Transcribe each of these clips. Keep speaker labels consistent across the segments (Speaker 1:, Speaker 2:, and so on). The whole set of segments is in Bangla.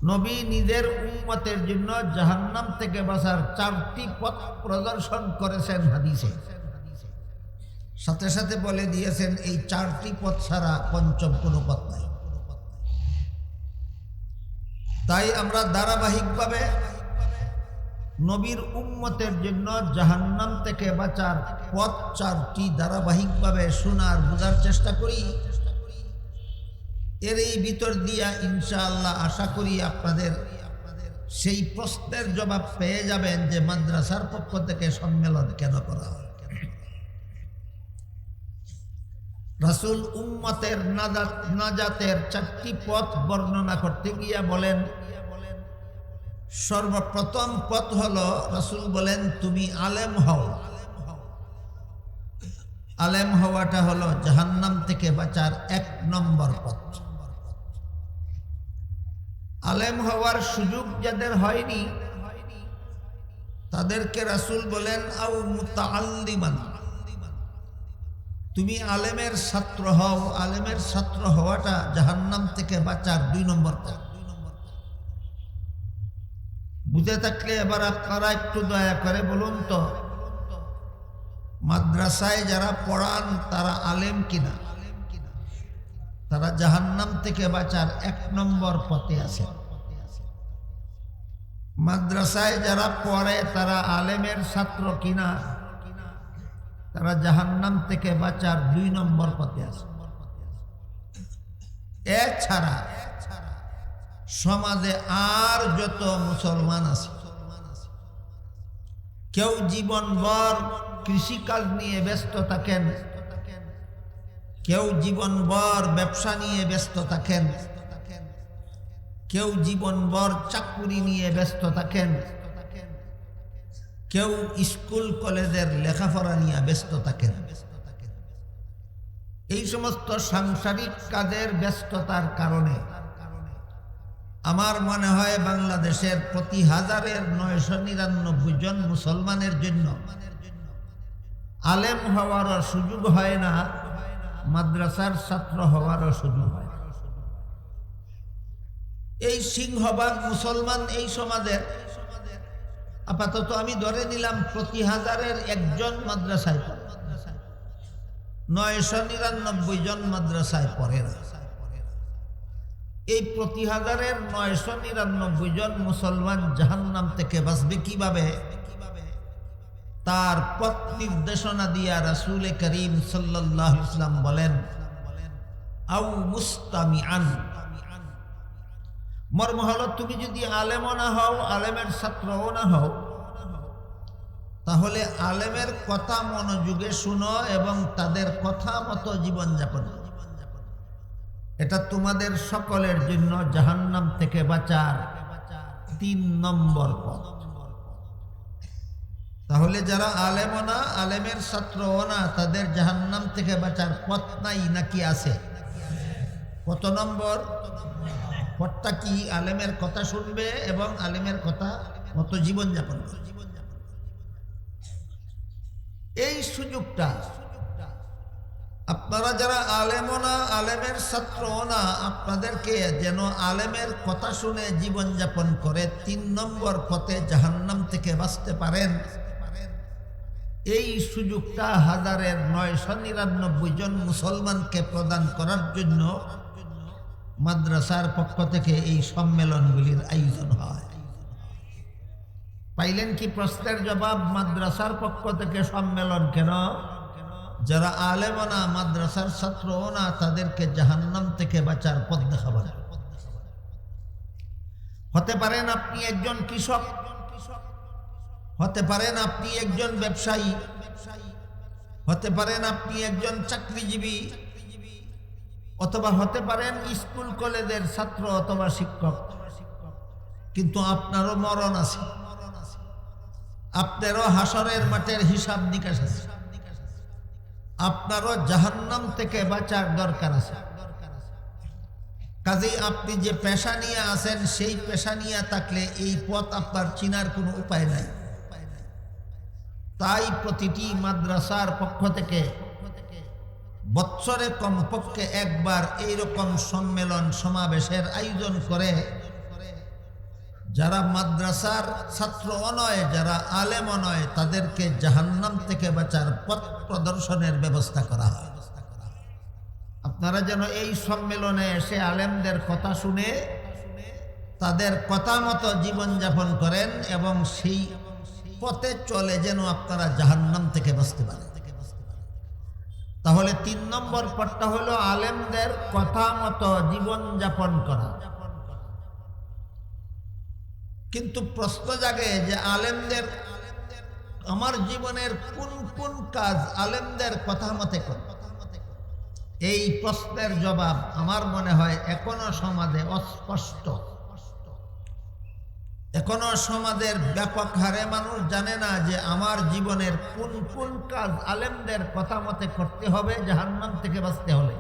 Speaker 1: নবী নিজের উম্মতের জন্য জাহান্নাম থেকে বাঁচার 4টি পথ প্রদর্শন করেছেন হাদিসে। সাথে সাথে বলে দিয়েছেন এই 4টি পথ ছাড়া পঞ্চম কোনো পথ নাই। তাই আমরা ধারাবাহিকভাবে নবীর উম্মতের জন্য জাহান্নাম থেকে বাঁচার পথ 4টি ধারাবাহিকভাবে শোনার বোঝার চেষ্টা করি। এর এই ভিতর দিয়া ইনশাআল্লাহ আশা করি আপনাদের সেই প্রশ্নের জবাব পেয়ে যাবেন যে মাদ্রাসার পক্ষ থেকে সম্মেলন কেন করা হয়। রাসূল উম্মতের নাজাতের 4টি পথ বর্ণনা করতে গিয়া বলেন, সর্বপ্রথম পথ হলো রাসূল বলেন তুমি আলেম হও। আলেম হওয়াটা হলো জাহান্নাম থেকে বাঁচার 1 নম্বর পথ। আলেম হওয়ার সুযোগ যাদের হয়নি তাদেরকে রাসূল বলেন আও মুতাআল্লিমান, তুমি আলেমের ছাত্র হও। আলেমের ছাত্র হওয়াটা জাহান্নাম থেকে বাঁচার 2 নম্বর পথ। বুঝে থাকলে এবার আপনারা একটু দয়া করে বলুন তো, মাদ্রাসায় যারা পড়ান তারা আলেম কিনা? তারা জাহান্নাম থেকে বাঁচার 1 নম্বর পথে আছে। মাদ্রাসায় যারা পড়ে তারা আলেমের ছাত্র কিনা? তারা জাহান্নাম থেকে বাঁচার 2 নম্বর পথে আছে। এছাড়া সমাজে আর যত মুসলমান আছে, কেউ জীবনভর কৃষিকাজ নিয়ে ব্যস্ত থাকেন, কেউ জীবনভর ব্যবসা নিয়ে ব্যস্ত থাকেন, কেউ জীবনভর চাকুরি নিয়ে ব্যস্ত থাকেন, কেউ স্কুল কলেজের লেখাপড়া নিয়ে ব্যস্ত থাকেন। এই সমস্ত সাংসারিক কাজের ব্যস্ততার কারণে আমার মনে হয় বাংলাদেশের প্রতি 1099 জন মুসলমানের জন্য আলেম হওয়ারও সুযোগ হয় না, মাদ্রাসার ছাত্র হওয়ারও সুযোগ হয়। এই সিংহভাগ মুসলমান এই সমাজের আপাতত আমি ধরে নিলাম প্রতি 1000-এর 1 জন মাদ্রাসায় পড়ে, 999 জন মাদ্রাসায় পড়ে না। এই প্রতি 1000-এর 999 জন মুসলমান জাহান্নাম থেকে বাঁচবে কিভাবে? তার পথ নির্দেশনা দিয়া রাসূল করিম সাল্লাল্লাহু আলাইহি ওয়াসাল্লাম বলেন আও মুস্তামিআন। মর্ম হলো তুমি যদি আলেমও না হও, আলেমের ছাত্রও না হও, তাহলে আলেমের কথা মনোযোগে শুনো এবং তাদের কথা মতো জীবনযাপন করো। এটা তোমাদের সকলের জন্য জাহান্নাম থেকে বাঁচার 3 নম্বর পথ। তাহলে যারা আলেমও না, আলেমের ছাত্রও না, তাদের জাহান্নাম থেকে বাঁচার পথ নাই নাকি আছে? কত নম্বর পথটা কি? আলেমের কথা শুনবে এবং আলেমের কথা মতো জীবনযাপন করবে। এই সুযোগটা আপনারা যারা আলেমও না, আলেমের ছাত্রও না, আপনাদেরকে যেন আলেমের কথা শুনে জীবনযাপন করে 3 নম্বর পথে জাহান্নাম থেকে বাঁচতে পারেন, এই সুযোগটা 1099 জন মুসলমানকে প্রদান করার জন্য মাদ্রাসার পক্ষ থেকে এই সম্মেলনগুলির আয়োজন হয়। পাইলেন কি প্রশ্নের জবাব? মাদ্রাসার পক্ষ থেকে সম্মেলন কেন? যারা আলেম না, মাদ্রাসার ছাত্রও না, তাদেরকে জাহান্নাম থেকে বাঁচার পথ দেখাবার। হতে পারেন আপনি একজন কৃষক, হতে পারেন আপনি একজন ব্যবসায়ী, হতে পারেন আপনি একজন চাকরিজীবী, অথবা হতে পারেন স্কুল কলেজের ছাত্র অথবা শিক্ষক। কিন্তু আপনারও মরণ আছে, আপনারও হাসরের মাঠের হিসাব নিকাশ আছে, আপনারও জাহান্নাম থেকে বাঁচার দরকার আছে। কাজেই আপনি যে পেশা নিয়ে আছেন সেই পেশা নিয়ে থাকলে এই পথ আপনার চিনার কোনো উপায় নাই। তাই প্রতিটি মাদ্রাসার পক্ষ থেকে বৎসরে কমপক্ষে একবার এইরকম সম্মেলন সমাবেশের আয়োজন করে যারা মাদ্রাসার ছাত্র নয়, যারা আলেম নয়, তাদেরকে জাহান্নাম থেকে বাঁচার পথ প্রদর্শনের ব্যবস্থা করা হয়। আপনারা যেন এই সম্মেলনে এসে আলেমদের কথা শুনে তাদের কথা মতো জীবনযাপন করেন এবং সেই পথে চলে যেন আপনারা জাহান্নাম থেকে বাঁচতে পারেন। তাহলে ৩ নম্বর পথটা হলো আলেমদের কথা মতো জীবনযাপন করা। কিন্তু প্রশ্ন জাগে যে আলেমদের, আমার জীবনের কোন কোন কাজ আলেমদের কথা মতে করে? এই প্রশ্নের জবাব আমার মনে হয় এখনো সমাজে অস্পষ্ট। এখনো সমাজের ব্যাপক হারে মানুষ জানে না যে আমার জীবনের কোন কোন কাজ আলেমদের কথা মতে করতে হবে জাহান্নাম থেকে বাঁচতে হলে।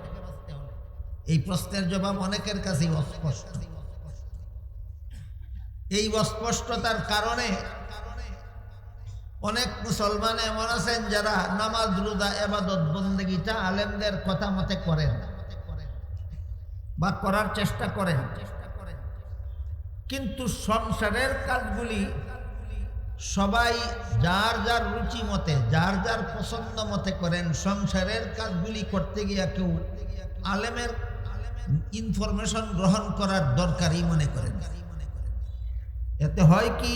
Speaker 1: এই প্রশ্নের জবাব অনেকের কাছেই অস্পষ্ট। এই অস্পষ্টতার কারণে অনেক মুসলমান এমন আছেন যারা নামাজ রোজা ইবাদত বন্দেগীটা আলেমদের কথা মতে করেন বা করার চেষ্টা করেন, কিন্তু সংসারের কাজগুলি সবাই যার যার রুচি মতে, যার যার পছন্দ মতে করেন। সংসারের কাজগুলি করতে গিয়া কেউ আলেমের ইনফরমেশন গ্রহণ করার দরকারই মনে করেন। এতে হয় কি,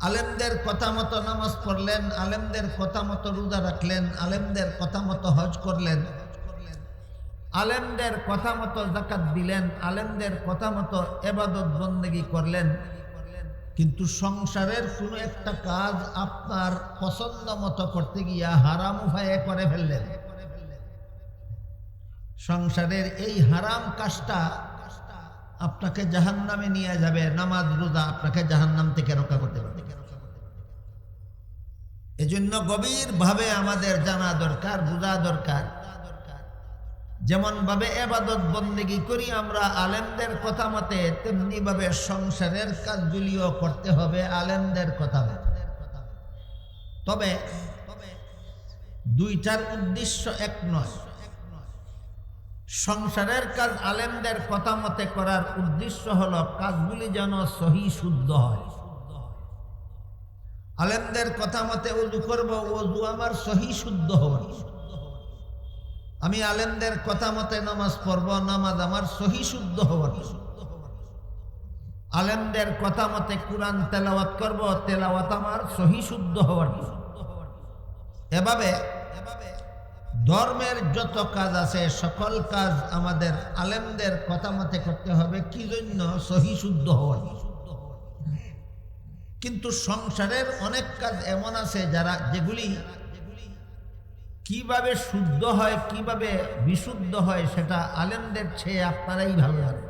Speaker 1: আলেমদের কথা মতো নামাজ পড়লেন, আলেমদের কথা মতো রোজা রাখলেন, আলেমদের কথা মতো হজ করলেন, আলেমদের কথা মতো যাকাত দিলেন, আলেমদের কথা মতো ইবাদত বন্দেগী করলেন, কিন্তু সংসারের কোনো একটা কাজ আপনার পছন্দ মতো করতে গিয়া হারাম উপায়ে করে ফেললেন। সংসারের এই হারাম কাজটা আপনাকে জাহান্নামে নিয়ে যাবে। নামাজ রোজা আপনাকে জাহান্নাম থেকে রক্ষা করতে পারবে। এজন্য গভীরভাবে আমাদের জানা দরকার, বোঝা দরকার। যেমন ভাবে ইবাদত বন্দেগী করি আমরা আলেমদের কথা মতে, তেমনি ভাবে সংসারের কাজগুলিও করতে হবে আলেমদের কথা মতে। তবে দুইটার উদ্দেশ্য এক নয়। সংসারের কাজ আলেমদের কথা মতে করার উদ্দেশ্য হলো কাজগুলি যেন সহি শুদ্ধ হয়। আলেমদের কথা মতে ওযু করব, ওযু আমার সহি শুদ্ধ হবে। আমি আলেমদের কথা মতে নামাজ পড়ব, নামাজ আমার সহি শুদ্ধ হবে। আলেমদের কথা মতে কুরআন তেলাওয়াত করব, তেলাওয়াত আমার সহি শুদ্ধ হবে। এভাবে ধর্মের যত কাজ আছে সকল কাজ আমাদের আলেমদের কথা মতে করতে হবে। কি জন্য? সহি শুদ্ধ হওয়ার। কিন্তু সংসারের অনেক কাজ এমন আছে যেগুলি কিভাবে শুদ্ধ হয়, কিভাবে বিশুদ্ধ হয়, সেটা আলেমদের চেয়ে আপনারাই ভালো জানেন।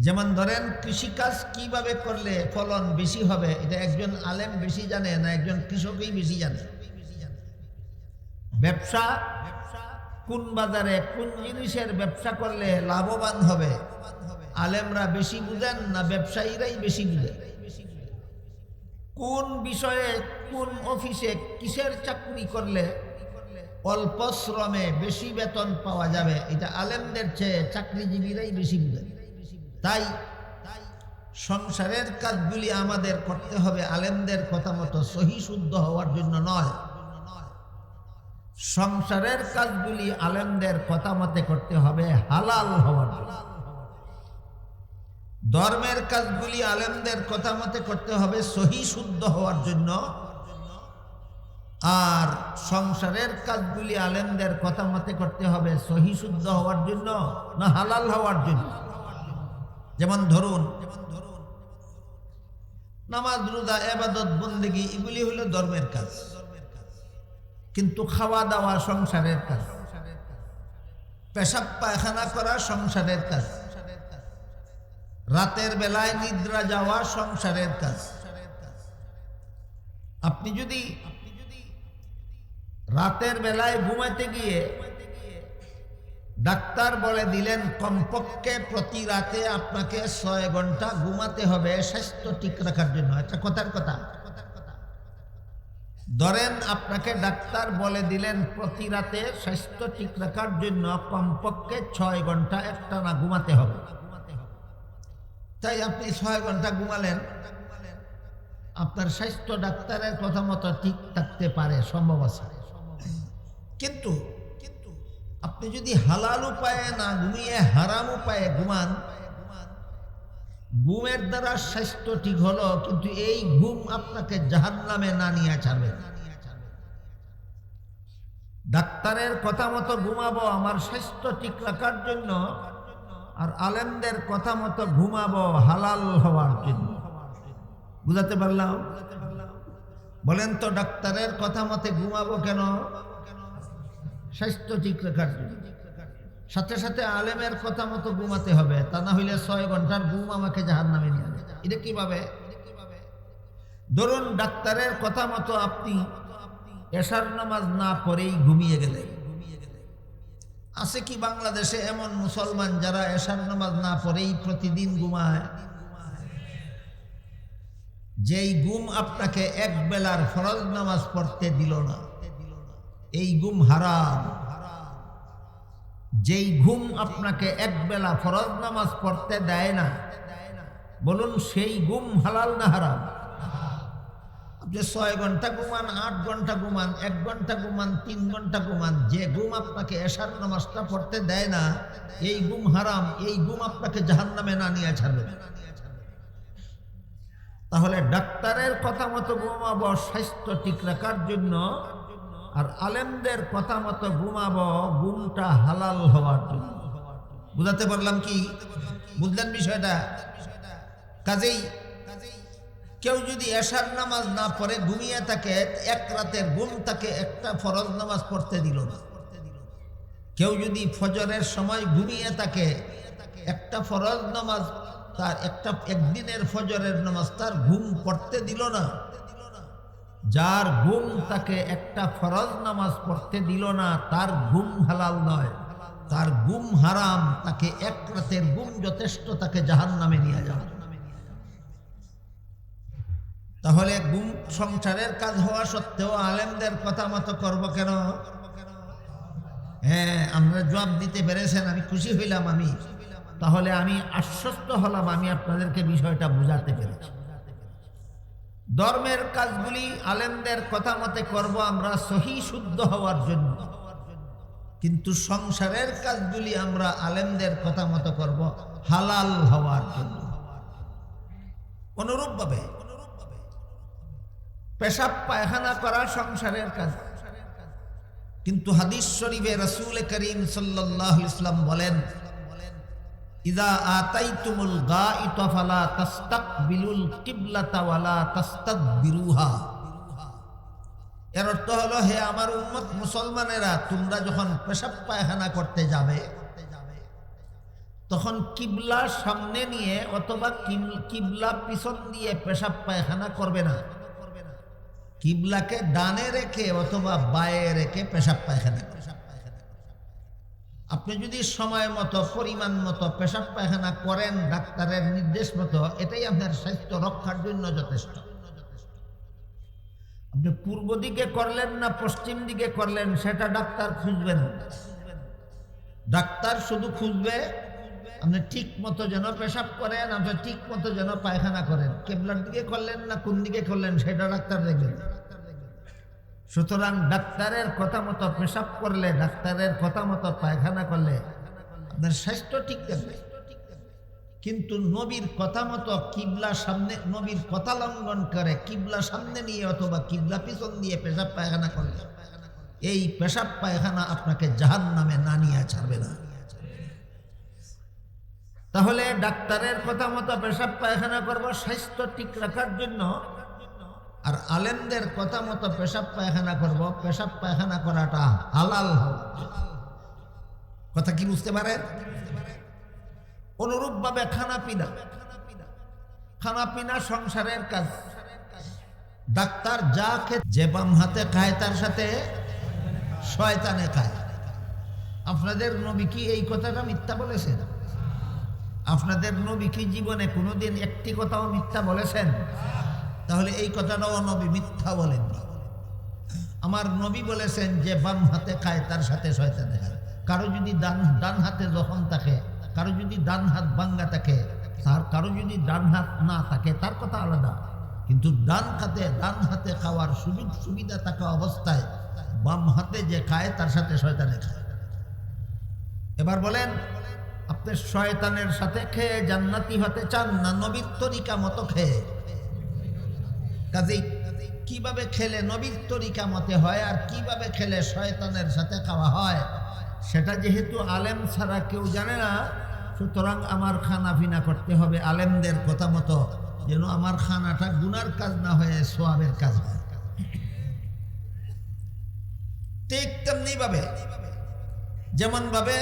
Speaker 1: যেমন ধরেন, কৃষিকাজ কিভাবে করলে ফলন বেশি হবে, এটা একজন আলেম বেশি জানে না একজন কৃষকই বেশি জানে। ব্যবসা, কোন বাজারে কোন জিনিসের ব্যবসা করলে লাভবান হবে, আলেমরা বেশি বুঝেন না ব্যবসায়ীরাই বেশি বুঝেন? কোন বিষয়ে কোন অফিসে কিসের চাকরি করলে অল্প শ্রমে বেশি বেতন পাওয়া যাবে, এটা আলেমদের চেয়ে চাকরিজীবীরাই বেশি বুঝেন। তাই সংসারের কাজগুলি আমাদের করতে হবে আলেমদের কথা মতো সহি শুদ্ধ হওয়ার জন্য নয়। সংসারের কাজগুলি আলেমদের কথা মতে করতে হবে হালাল হওয়ার জন্য। ধর্মের কাজগুলি আলেমদের কথা মতে করতে হবে সহি শুদ্ধ হওয়ার জন্য। আর সংসারের কাজগুলি আলেমদের কথা মতে করতে হবে সহি শুদ্ধ হওয়ার জন্য না হালাল হওয়ার জন্য। যেমন ধরুন, নামাজ রোজা ইবাদত বন্দেগী এগুলি হলো ধর্মের কাজ, কিন্তু খাওয়া দাওয়া সংসারের কাজ, পেশাব পায়খানা করা সংসারের কাজ, রাতের বেলায় নিদ্রা যাওয়া সংসারের কাজ। আপনি যদি রাতের বেলায় ঘুমাতে গিয়ে ডাক্তার বলে দিলেন কমপক্ষে প্রতি রাতে আপনাকে 6 ঘন্টা ঘুমাতে হবে স্বাস্থ্য ঠিক রাখার জন্য, এটা কথার কথা। ধরেন আপনাকে ডাক্তার বলে দিলেন প্রতি রাতে স্বাস্থ্য ঠিক রাখার জন্য কমপক্ষে 6 ঘন্টা একটানা ঘুমাতে হবে। তাই আপনি 6 ঘন্টা ঘুমালেন, আপনার স্বাস্থ্য ডাক্তারের কথা মতো ঠিক থাকতে পারে, সম্ভব আছে। কিন্তু আপনি যদি হালাল উপায়ে না ঘুমিয়ে হারাম উপায়ে ঘুমান, ঘুমের দ্বারা স্বাস্থ্য ঠিক হলো, কিন্তু এই ঘুম আপনাকে জাহান্নামে না নিয়ে ছাড়বে। ডাক্তারের কথা মতো ঘুমাবো আমার স্বাস্থ্য ঠিক রাখার জন্য, আর আলেমদের কথা মতো ঘুমাবো হালাল হওয়ার জন্য। বুঝাতে পারলাম? বলেন তো, ডাক্তারের কথা মতে ঘুমাবো কেন? স্বাস্থ্য ঠিক রাখার জন্য। সাথে সাথে আলেমের কথা মতো ঘুমাতে হবে, তা না হইলে 6 ঘন্টার ঘুম আমাকে জাহান্নামে নিয়ে যাবে। এটা কিভাবে? ধরুন ডাক্তারের কথা মতো আপনি এশার নামাজ না পড়েই ঘুমিয়ে গেলেন। আছে কি বাংলাদেশে এমন মুসলমান যারা এশার নামাজ না পড়েই প্রতিদিন ঘুমায়? যেই ঘুম আপনাকে এক বেলার ফরজ নামাজ পড়তে দিল না, এই ঘুম হারাম। যেই ঘুম আপনাকে এক বেলা ফরজ নামাজ পড়তে দেয় না, বলুন সেই ঘুম হালাল না হারাম? আপনি 6 ঘন্টা ঘুমান, 8 ঘন্টা ঘুমান, 1 ঘন্টা ঘুমান, 3 ঘন্টা ঘুমান, যে ঘুম আপনাকে এশার নামাজটা পড়তে দেয় না, এই ঘুম হারাম। এই ঘুম আপনাকে জাহান্নামে না নিয়ে ছাড়বে। তাহলে ডাক্তারের কথা মতো ঘুমাবো স্বাস্থ্য ঠিক রাখার জন্য, আর আলেমদের কথা মতো ঘুমাবো ঘুমটা হালাল হওয়ার জন্য। বুঝাতে পারলাম কি? বুঝলেন বিষয়টা? কাজেই কেউ যদি এশার নামাজ না পড়ে ঘুমিয়ে থাকে, এক রাতের ঘুম তাকে একটা ফরজ নামাজ পড়তে দিল না। কেউ যদি ফজরের সময় ঘুমিয়ে থাকে, একটা ফরজ নামাজ তার একদিনের ফজরের নামাজ তার ঘুম পড়তে দিল না। যার ঘুম তাকে একটা ফরজ নামাজ পড়তে দিল না, তার ঘুম হালাল নয়, তার ঘুম হারাম। তাকে এক রাতের ঘুম যথেষ্ট, তাকে জাহান্নামে নিয়ে যাবে। তাহলে ঘুম সংসারের কাজ হওয়া সত্ত্বেও আলেমদের কথা মতো করবো কেন? হ্যাঁ, আমরা জবাব দিতে পেরেছেন, আমি খুশি হইলাম। তাহলে আমি আশ্বস্ত হলাম, আমি আপনাদেরকে বিষয়টা বুঝাতে পেরেছি। ধর্মের কাজগুলি আলেমদের কথা মতে করব আমরা সহি শুদ্ধ হওয়ার জন্য, কিন্তু সংসারের কাজগুলি আমরা আলেমদের কথা মতো করব হালাল হওয়ার জন্য। অনুরূপভাবে পেশাব পায়খানা করা সংসারের কাজ, কিন্তু হাদিস শরীফে রাসূল করিম সাল্লাল্লাহু আলাইহি ওয়াসাল্লাম বলেন, ইযা আতাইতুমুল গাইত ফালা তাস্তাকবিলুল কিবলাতা ওয়ালা তাস্তাদবিরুহা। এর অর্থ হলো, হে আমার উম্মত মুসলমানেরা, তোমরা যখন পেশাব পায়খানা করতে যাবে, তখন কিবলা সামনে নিয়ে অথবা কিবলা পিছন দিয়ে পেশাব পায়খানা করবে না। কিবলাকে ডানে রেখে অথবা বায়ে রেখে পেশাব পায়খানা করবে। আপনি যদি সময় মতো পরিমাণ মতো পেশাব পায়খানা করেন ডাক্তারের নির্দেশ মতো, এটাই আপনার স্বাস্থ্য রক্ষার জন্য যথেষ্ট। আপনি পূর্ব দিকে করলেন না পশ্চিম দিকে করলেন, সেটা ডাক্তার খুঁজবে না। ডাক্তার শুধু খুঁজবে আপনি ঠিক মতো যেন পেশাব করেন, আপনি ঠিক মতো যেন পায়খানা করেন। কেবলার দিকে করলেন না কোন দিকে করলেন, সেটা ডাক্তার দেখবেন। সুতরাং ডাক্তারের কথা মতো পেশাব করলে, ডাক্তারের কথা মতো পায়খানা করলে আপনার স্বাস্থ্য ঠিক থাকবে। কিন্তু নবীর কথা মতো কিবলা সামনে, নবীর কথা লঙ্ঘন করে কিবলা সামনে নিয়ে অথবা কিবলা পিছন দিয়ে পেশাব পায়খানা করলে, এই পেশাব পায়খানা আপনাকে জাহান্নামে না নিয়ে ছাড়বে না। তাহলে ডাক্তারের কথা মতো পেশাব পায়খানা করব স্বাস্থ্য ঠিক রাখার জন্য, আর আলেমদের কথা মতো পেশাব পায়খানা করব পেশাব পায়খানা করাটা হালাল হবে। কথা কি বুঝতে পারেন? অনুরূপভাবে খানা পিনা সংসারের কাজ। ডাক্তার যা খেয়ে যে বাম হাতে খায় তার সাথে শয়তানে খায়। আপনাদের নবী কি এই কথাটা মিথ্যা বলেছেন? আপনাদের নবী কি জীবনে কোনোদিন একটি কথাও মিথ্যা বলেছেন? তাহলে এই কথাটাও নবী মিথ্যা বলেননি। আমার নবী বলেছেন যে বাম হাতে খায় তার সাথে শয়তানে খায়। কারো যদি ডান হাতে জখম থাকে, কারো যদি ডান হাত ভাঙ্গা থাকে, তার কারো যদি ডান হাত না থাকে তার কথা আলাদা, কিন্তু ডান হাতে খাওয়ার সুযোগ সুবিধা থাকা অবস্থায় বাম হাতে যে খায় তার সাথে শয়তানে খায়। এবার বলেন, আপনি শয়তানের সাথে খেয়ে জান্নাতি হতে চান না নবীর তরিকা মতো খেয়ে? কাজেই কিভাবে খেলে নবীর তরিকা মতে হয় আর কিভাবে খেলে শয়তানের সাথে খাওয়া হয় সেটা যেহেতু আলেম ছাড়া কেউ জানে না, সুতরাং আমার খানা পিনা করতে হবে আলেমদের কথা মতো, যেন আমার খানাটা গুনার কাজ না হয়ে সোয়াবের কাজ হয়। ঠিক তেমনি ভাবে, যেমন ভাবে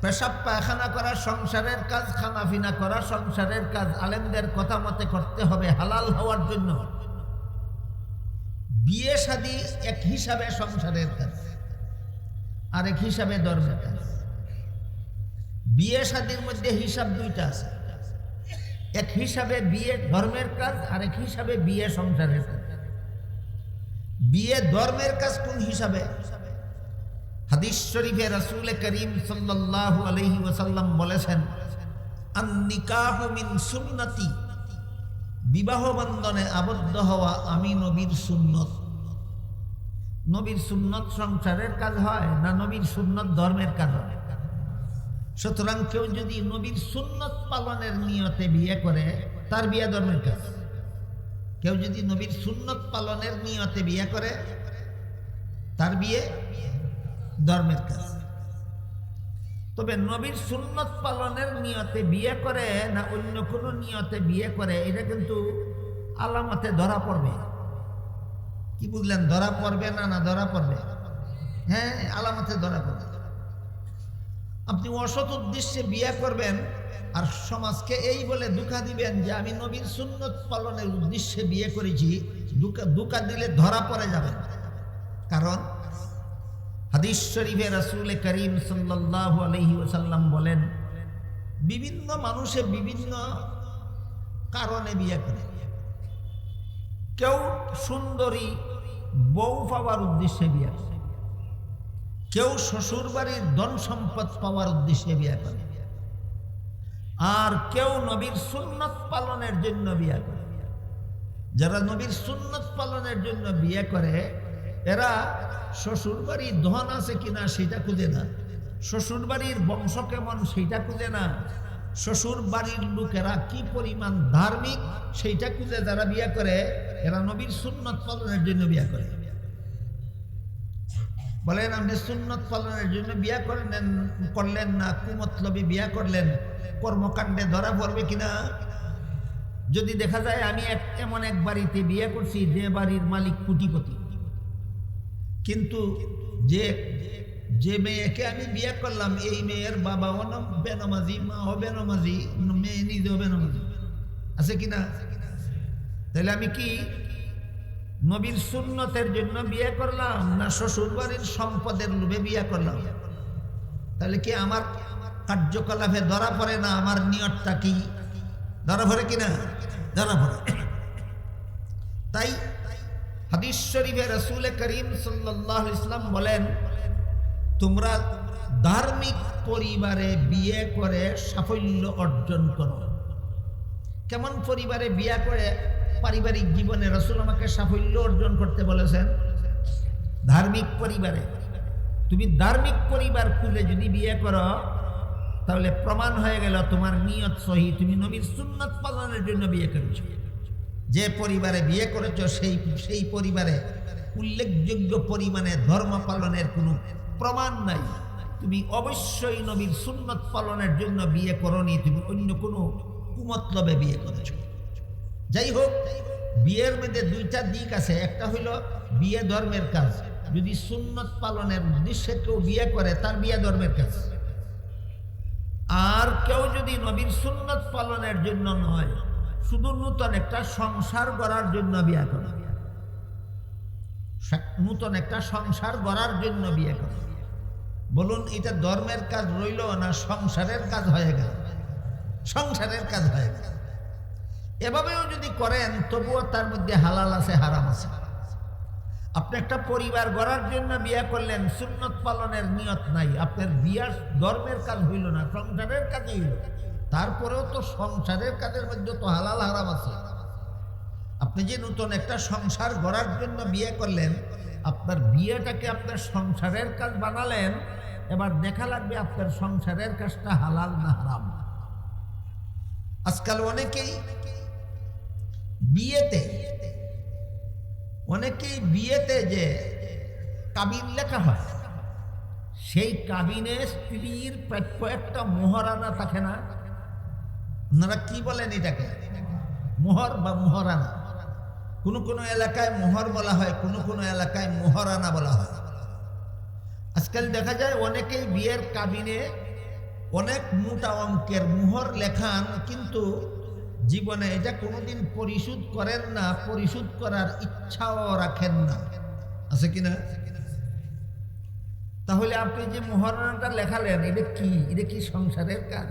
Speaker 1: পেশাব পায়খানা করা সংসারের কাজ, খানা পিনা করা সংসারের কাজ, আলেমদের কথা মতে করতে হবে হালাল হওয়ার জন্য। বিয়ে শাদী এক হিসাবে সংসারের কাজ, আরেক হিসাবে ধর্মের কাজ। বিয়ে শাদীর মধ্যে হিসাব দুইটা আছে, এক হিসাবে বিয়ে ধর্মের কাজ, আরেক হিসাবে বিয়ে সংসারের কাজ। বিয়ে ধর্মের কাজ কোন হিসাবে? হাদিস শরীফে রাসূল করিম সাল্লাল্লাহু আলাইহি ওয়াসাল্লাম বলেছেন, আন নিকাহু মিন সুন্নতি, বিবাহ বন্ধনে আবদ্ধ হওয়া আমি নবীর সুন্নত। নবীর সুন্নত সংসারের কাজ হয় না নবীর সুন্নত ধর্মের কাজ হয়? সুতরাং কেউ যদি নবীর সুন্নত পালনের নিয়তে বিয়ে করে তার বিয়ে ধর্মের কাজ। কেউ যদি নবীর সুন্নত পালনের নিয়তে বিয়ে করে তার বিয়ে ধর্মের কাজ। তবে নবীর সুন্নত পালনের নিয়তে বিয়ে করে না অন্য কোনো নিয়তে বিয়ে করে, এটা কিন্তু আলামতে ধরা পড়বে। কি বুঝলেন? ধরা পড়বে না ধরা পড়বে? হ্যাঁ, আলামতে ধরা পড়বে। আপনি অসৎ উদ্দেশ্যে বিয়ে করবেন আর সমাজকে এই বলে ধোঁকা দিবেন যে আমি নবীর সুন্নত পালনের উদ্দেশ্যে বিয়ে করেছি, ধোঁকা দিলে ধরা পড়ে যাবেন। কারণ হাদিস শরীফে রাসূল করিম সাল্লাল্লাহু আলাইহি ওয়াসাল্লাম বলেন, বিভিন্ন মানুষে বিভিন্ন কারণে বিয়ে করে। কেউ সুন্দরী বউ পাওয়ার উদ্দেশ্যে বিয়ে করে, কেউ শ্বশুর বাড়ির ধন সম্পদ পাওয়ার উদ্দেশ্যে বিয়ে করে, আর কেউ নবীর সুন্নত পালনের জন্য বিয়ে করে। যারা নবীর সুন্নত পালনের জন্য বিয়ে করে এরা শ্বশুর বাড়ির ধন আছে কিনা সেটা খুঁজে না, শ্বশুর বাড়ির বংশ কেমন সেইটা খুঁজে না, শ্বশুর বাড়ির লোকেরা কি পরিমাণ ধার্মিক সেইটা খুঁজে যারা বিয়ে করে এরা নবীর সুন্নত পালনের জন্য বিয়ে করে। বলেন, আপনি সুন্নত পালনের জন্য বিয়ে করলেন না কুমতলবী বিয়ে করলেন, কর্মকাণ্ডে ধরা পড়বে কিনা? যদি দেখা যায় আমি এমন এক বাড়িতে বিয়ে করছি যে বাড়ির মালিক কোটিপতি, কিন্তু যে মেয়েকে আমি বিয়ে করলাম এই মেয়ের বাবাও বেনামাজি, মাও বেনামাজি, মেয়ে নিজেও বেনামাজি, আছে কিনা? তাহলে আমি কি নবীর সুন্নতের জন্য বিয়ে করলাম না শ্বশুর বাড়ির সম্পদের লোভে বিয়ে করলাম? তাহলে কি আমার কার্যকলাপে ধরা পড়ে না আমার নিয়তটা কি? ধরা পড়ে কিনা? ধরা পড়ে। তাই হাদিস শরীফে রাসূল করিম সাল্লাল্লাহু আলাইহি ওয়াসাল্লাম বলেন, তোমরা ধার্মিক পরিবারে বিয়ে করে সাফল্য অর্জন করো। কেমন পরিবারে বিয়ে করে পারিবারিক জীবনে রাসূল আমাকে সাফল্য অর্জন করতে বলেছেন? ধার্মিক পরিবারে। তুমি ধার্মিক পরিবার খুঁজে যদি বিয়ে করো তাহলে প্রমাণ হয়ে গেল তোমার নিয়ত সহি, তুমি নবীর সুন্নত পালনের জন্য বিয়ে করেছো। যে পরিবারে বিয়ে করেছো সেই পরিবারে উল্লেখযোগ্য পরিমাণে ধর্ম পালনের কোনো প্রমাণ নাই, তুমি অবশ্যই নবীর সুন্নত পালনের জন্য বিয়ে করনি, তুমি অন্য কোনো কুমতলবে বিয়ে করেছো। যাই হোক, বিয়ের মধ্যে দুইটা দিক আছে। একটা হইল বিয়ে ধর্মের কাজ, যদি সুন্নত পালনের উদ্দেশ্যে কেউ বিয়ে করে তার বিয়ে ধর্মের কাজ। আর কেউ যদি নবীর সুন্নত পালনের জন্য নয়, শুধু নূতন একটা সংসার গড়ার জন্য বিয়ে করে, নূতন একটা সংসার গড়ার জন্য বিয়ে করে, বলুন এটা ধর্মের কাজ রইল না সংসারের কাজ হয়ে গেল? সংসারের কাজ হয়ে গেল। এভাবেও যদি করেন তবুও তার মধ্যে হালাল আছে, হারাম আছে। আপনি একটা পরিবার গড়ার জন্য বিয়ে করলেন, সুন্নত পালনের নিয়ত নাই, আপনার বিয়ার ধর্মের কাজ হইল না, সংসারের কাজ হইল। তারপরেও তো সংসারের কাজের মধ্যে তো হালাল হারাম আছে। আপনি যে নতুন একটা সংসার গড়ার জন্য বিয়ে করলেন, আপনার বিয়েটাকে আপনার সংসারের কাজ বানালেন, এবার দেখা লাগবে আপনার সংসারের কাজটা হালাল না হারাম। আজকাল অনেকেই বিয়েতে যে কাবিন লেখা হয়, সেই কাবিনে স্ত্রীর প্রাপ্য একটা মোহরানা থাকে না? আপনারা কি বলেন এটাকে? মোহর বা মোহরানা। কোন কোন এলাকায় মোহর বলা হয়, কোন কোন এলাকায় মোহরানা বলা হয়। আজকাল দেখা যায় অনেকেই বিয়ের কাবিনে অনেক মোটা অঙ্কের মোহর লেখান, কিন্তু জীবনে এটা কোনোদিন পরিশোধ করেন না, পরিশোধ করার ইচ্ছাও রাখেন না। আছে কিনা? তাহলে আপনি যে মোহরানাটা লেখালেন, এটা কি সংসারের কাজ?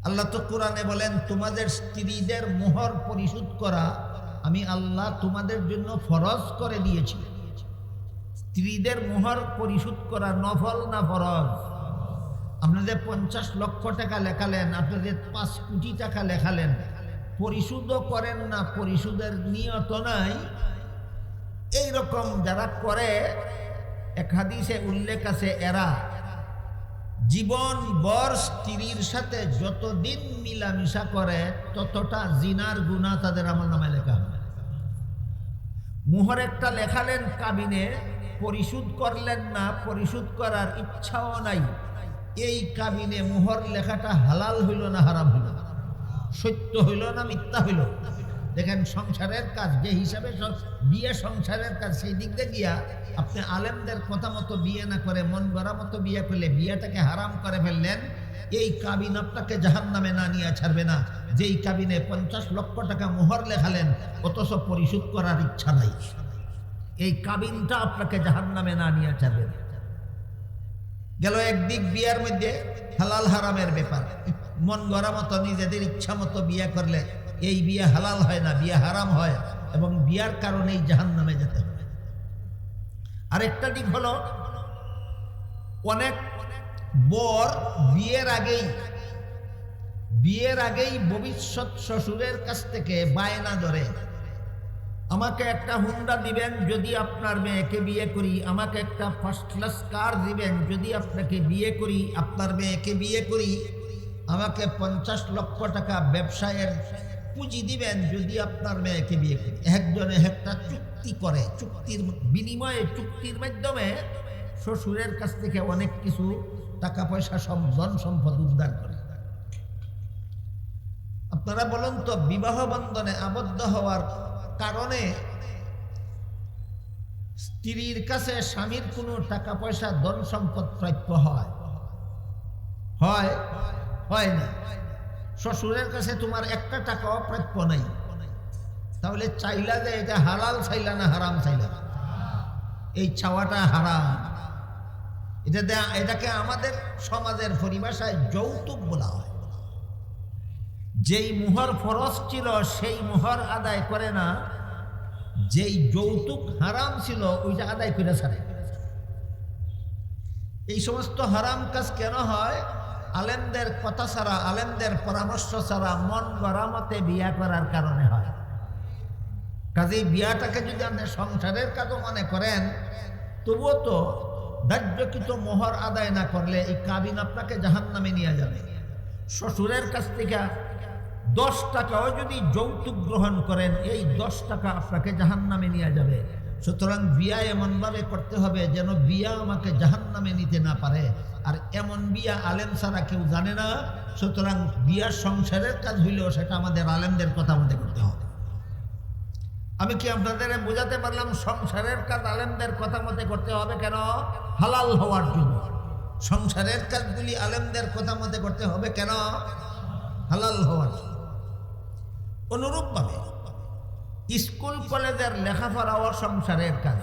Speaker 1: আল্লাহ তো কোরআনে বলেন, তোমাদের স্ত্রীদের মোহর পরিশোধ করা আমি আল্লাহ তোমাদের জন্য ফরজ করে দিয়েছি। স্ত্রীদের মোহর পরিশোধ করা নফল না ফরজ? আপনাদের 50 লক্ষ টাকা লেখালেন, আপনাদের 5 কোটি টাকা লেখালেন, পরিশোধও করেন না, পরিশোধের নিয়ত নাই। এইরকম যারা করে, এক হাদিসে উল্লেখ আছে, এরা জীবন বর স্ত্রীর সাথে যতদিন মিলামিশা করে ততটা জিনার গুনাহ তাদের আমলনামায় লেখা হয়। মোহর একটা লেখালেন কাবিনে, পরিশোধ করলেন না, পরিশোধ করার ইচ্ছাও নাই। এই কাবিনে মোহর লেখাটা হালাল হইল না হারাম হইল? সত্য হইল না মিথ্যা হইল? দেখেন সংসারের কাজ যে হিসাবে বিয়ে সংসারের কাজ, সেই দিক দিয়ে গিয়া আপনি আলেমদের কথা মতো বিয়ে না করে মন গড়া মতো বিয়ে করলে বিয়েটাকে হারাম করে ফেললেন। এই কাবিন আপনাকে জাহান্নামে না নিয়ে ছাড়বে না। যেই কাবিনে 50 লক্ষ টাকা মোহর লেখালেন, অথচ পরিশোধ করার ইচ্ছা নাই, এই কাবিনটা আপনাকে জাহান্নামে না নিয়ে ছাড়বে না। গেল একদিক বিয়ার মধ্যে হালাল হারামের ব্যাপার। মন গড়া মতো নিজেদের ইচ্ছা মতো বিয়ে করলে এই বিয়ে হালাল হয় না, বিয়ে হারাম হয়, এবং বিয়ার কারণেই জাহান্নামে যেতে হবে। আরেকটা দিক হলো, অনেক বর বিয়ের আগেই ভবিষ্যৎ শ্বশুরের কাছ থেকে বায়না ধরে, আমাকে একটা হুন্ডা দিবেন যদি আপনার মেয়েকে বিয়ে করি, আমাকে একটা ফার্স্ট ক্লাস কার দিবেন যদি আপনাকে বিয়ে করি, আপনার মেয়েকে বিয়ে করি, আমাকে 50 লক্ষ টাকা ব্যবসায়ের পুঁজি দিবেন যদি আপনার মেয়েকে বিয়ে করি। একজনে একটা চুক্তি করে, চুক্তির বিনিময়ে, চুক্তির মাধ্যমে শ্বশুরের কাছ থেকে অনেক কিছু টাকা পয়সা, সব ধন সম্পদ উদ্ধার করে। আপনারা বলুন তো, বিবাহ বন্ধনে আবদ্ধ হওয়ার কারণে স্ত্রীর কাছে স্বামীর কোনো টাকা পয়সা, ধন সম্পদ প্রাপ্য হয়? হয় না। শ্বশুরের কাছে তোমার একটা টাকাও প্রাপ্য নাই, তাহলে চাইলা যে এটা হালাল চাইলা না হারাম চাইলা? এই চাওয়াটা হারাম। এটাকে আমাদের সমাজের পরিভাষায় যৌতুক বলা হয়। যেই মোহর ফরজ ছিল সেই মোহর আদায় করে না, যেই যৌতুক হারাম ছিল ওইটা আদায় করে ছাড়ে। এই সমস্ত হারাম কাজ কেন হয়? আলেমদের কথা ছাড়া, আলেমদের পরামর্শ ছাড়া মন গড়া মতে বিয়া করার কারণে হয়। কাজেই বিয়াটাকে যদি আপনি সংসারের কাজও মনে করেন, তবুও তো ধার্যকৃত মোহর আদায় না করলে এই কাবিন আপনাকে জাহান্নামে নিয়ে যাবে। শ্বশুরের কাছ থেকে 10 টাকাও যদি যৌতুক গ্রহণ করেন, এই 10 টাকা আপনাকে জাহান্নামে নিয়ে যাবে। সুতরাং বিয়া এমনভাবে করতে হবে যেন বিয়া আমাকে জাহান্নামে নিতে না পারে। আর এমন বিয়া আলেম ছাড়া কেউ জানে না। সুতরাং বিয়ার সংসারের কাজ হইলেও সেটা আমাদের আলেমদের কথা মতে করতে হবে। আমি কি আপনাদের বোঝাতে পারলাম? সংসারের কাজ আলেমদের কথা মতে করতে হবে। কেন? হালাল হওয়ার জন্য। সংসারের কাজগুলি আলেমদের কথা মতে করতে হবে কেন? হালাল হওয়ার জন্য। অনুরূপভাবে স্কুল কলেজের লেখাপড়াও সংসারের কাজ।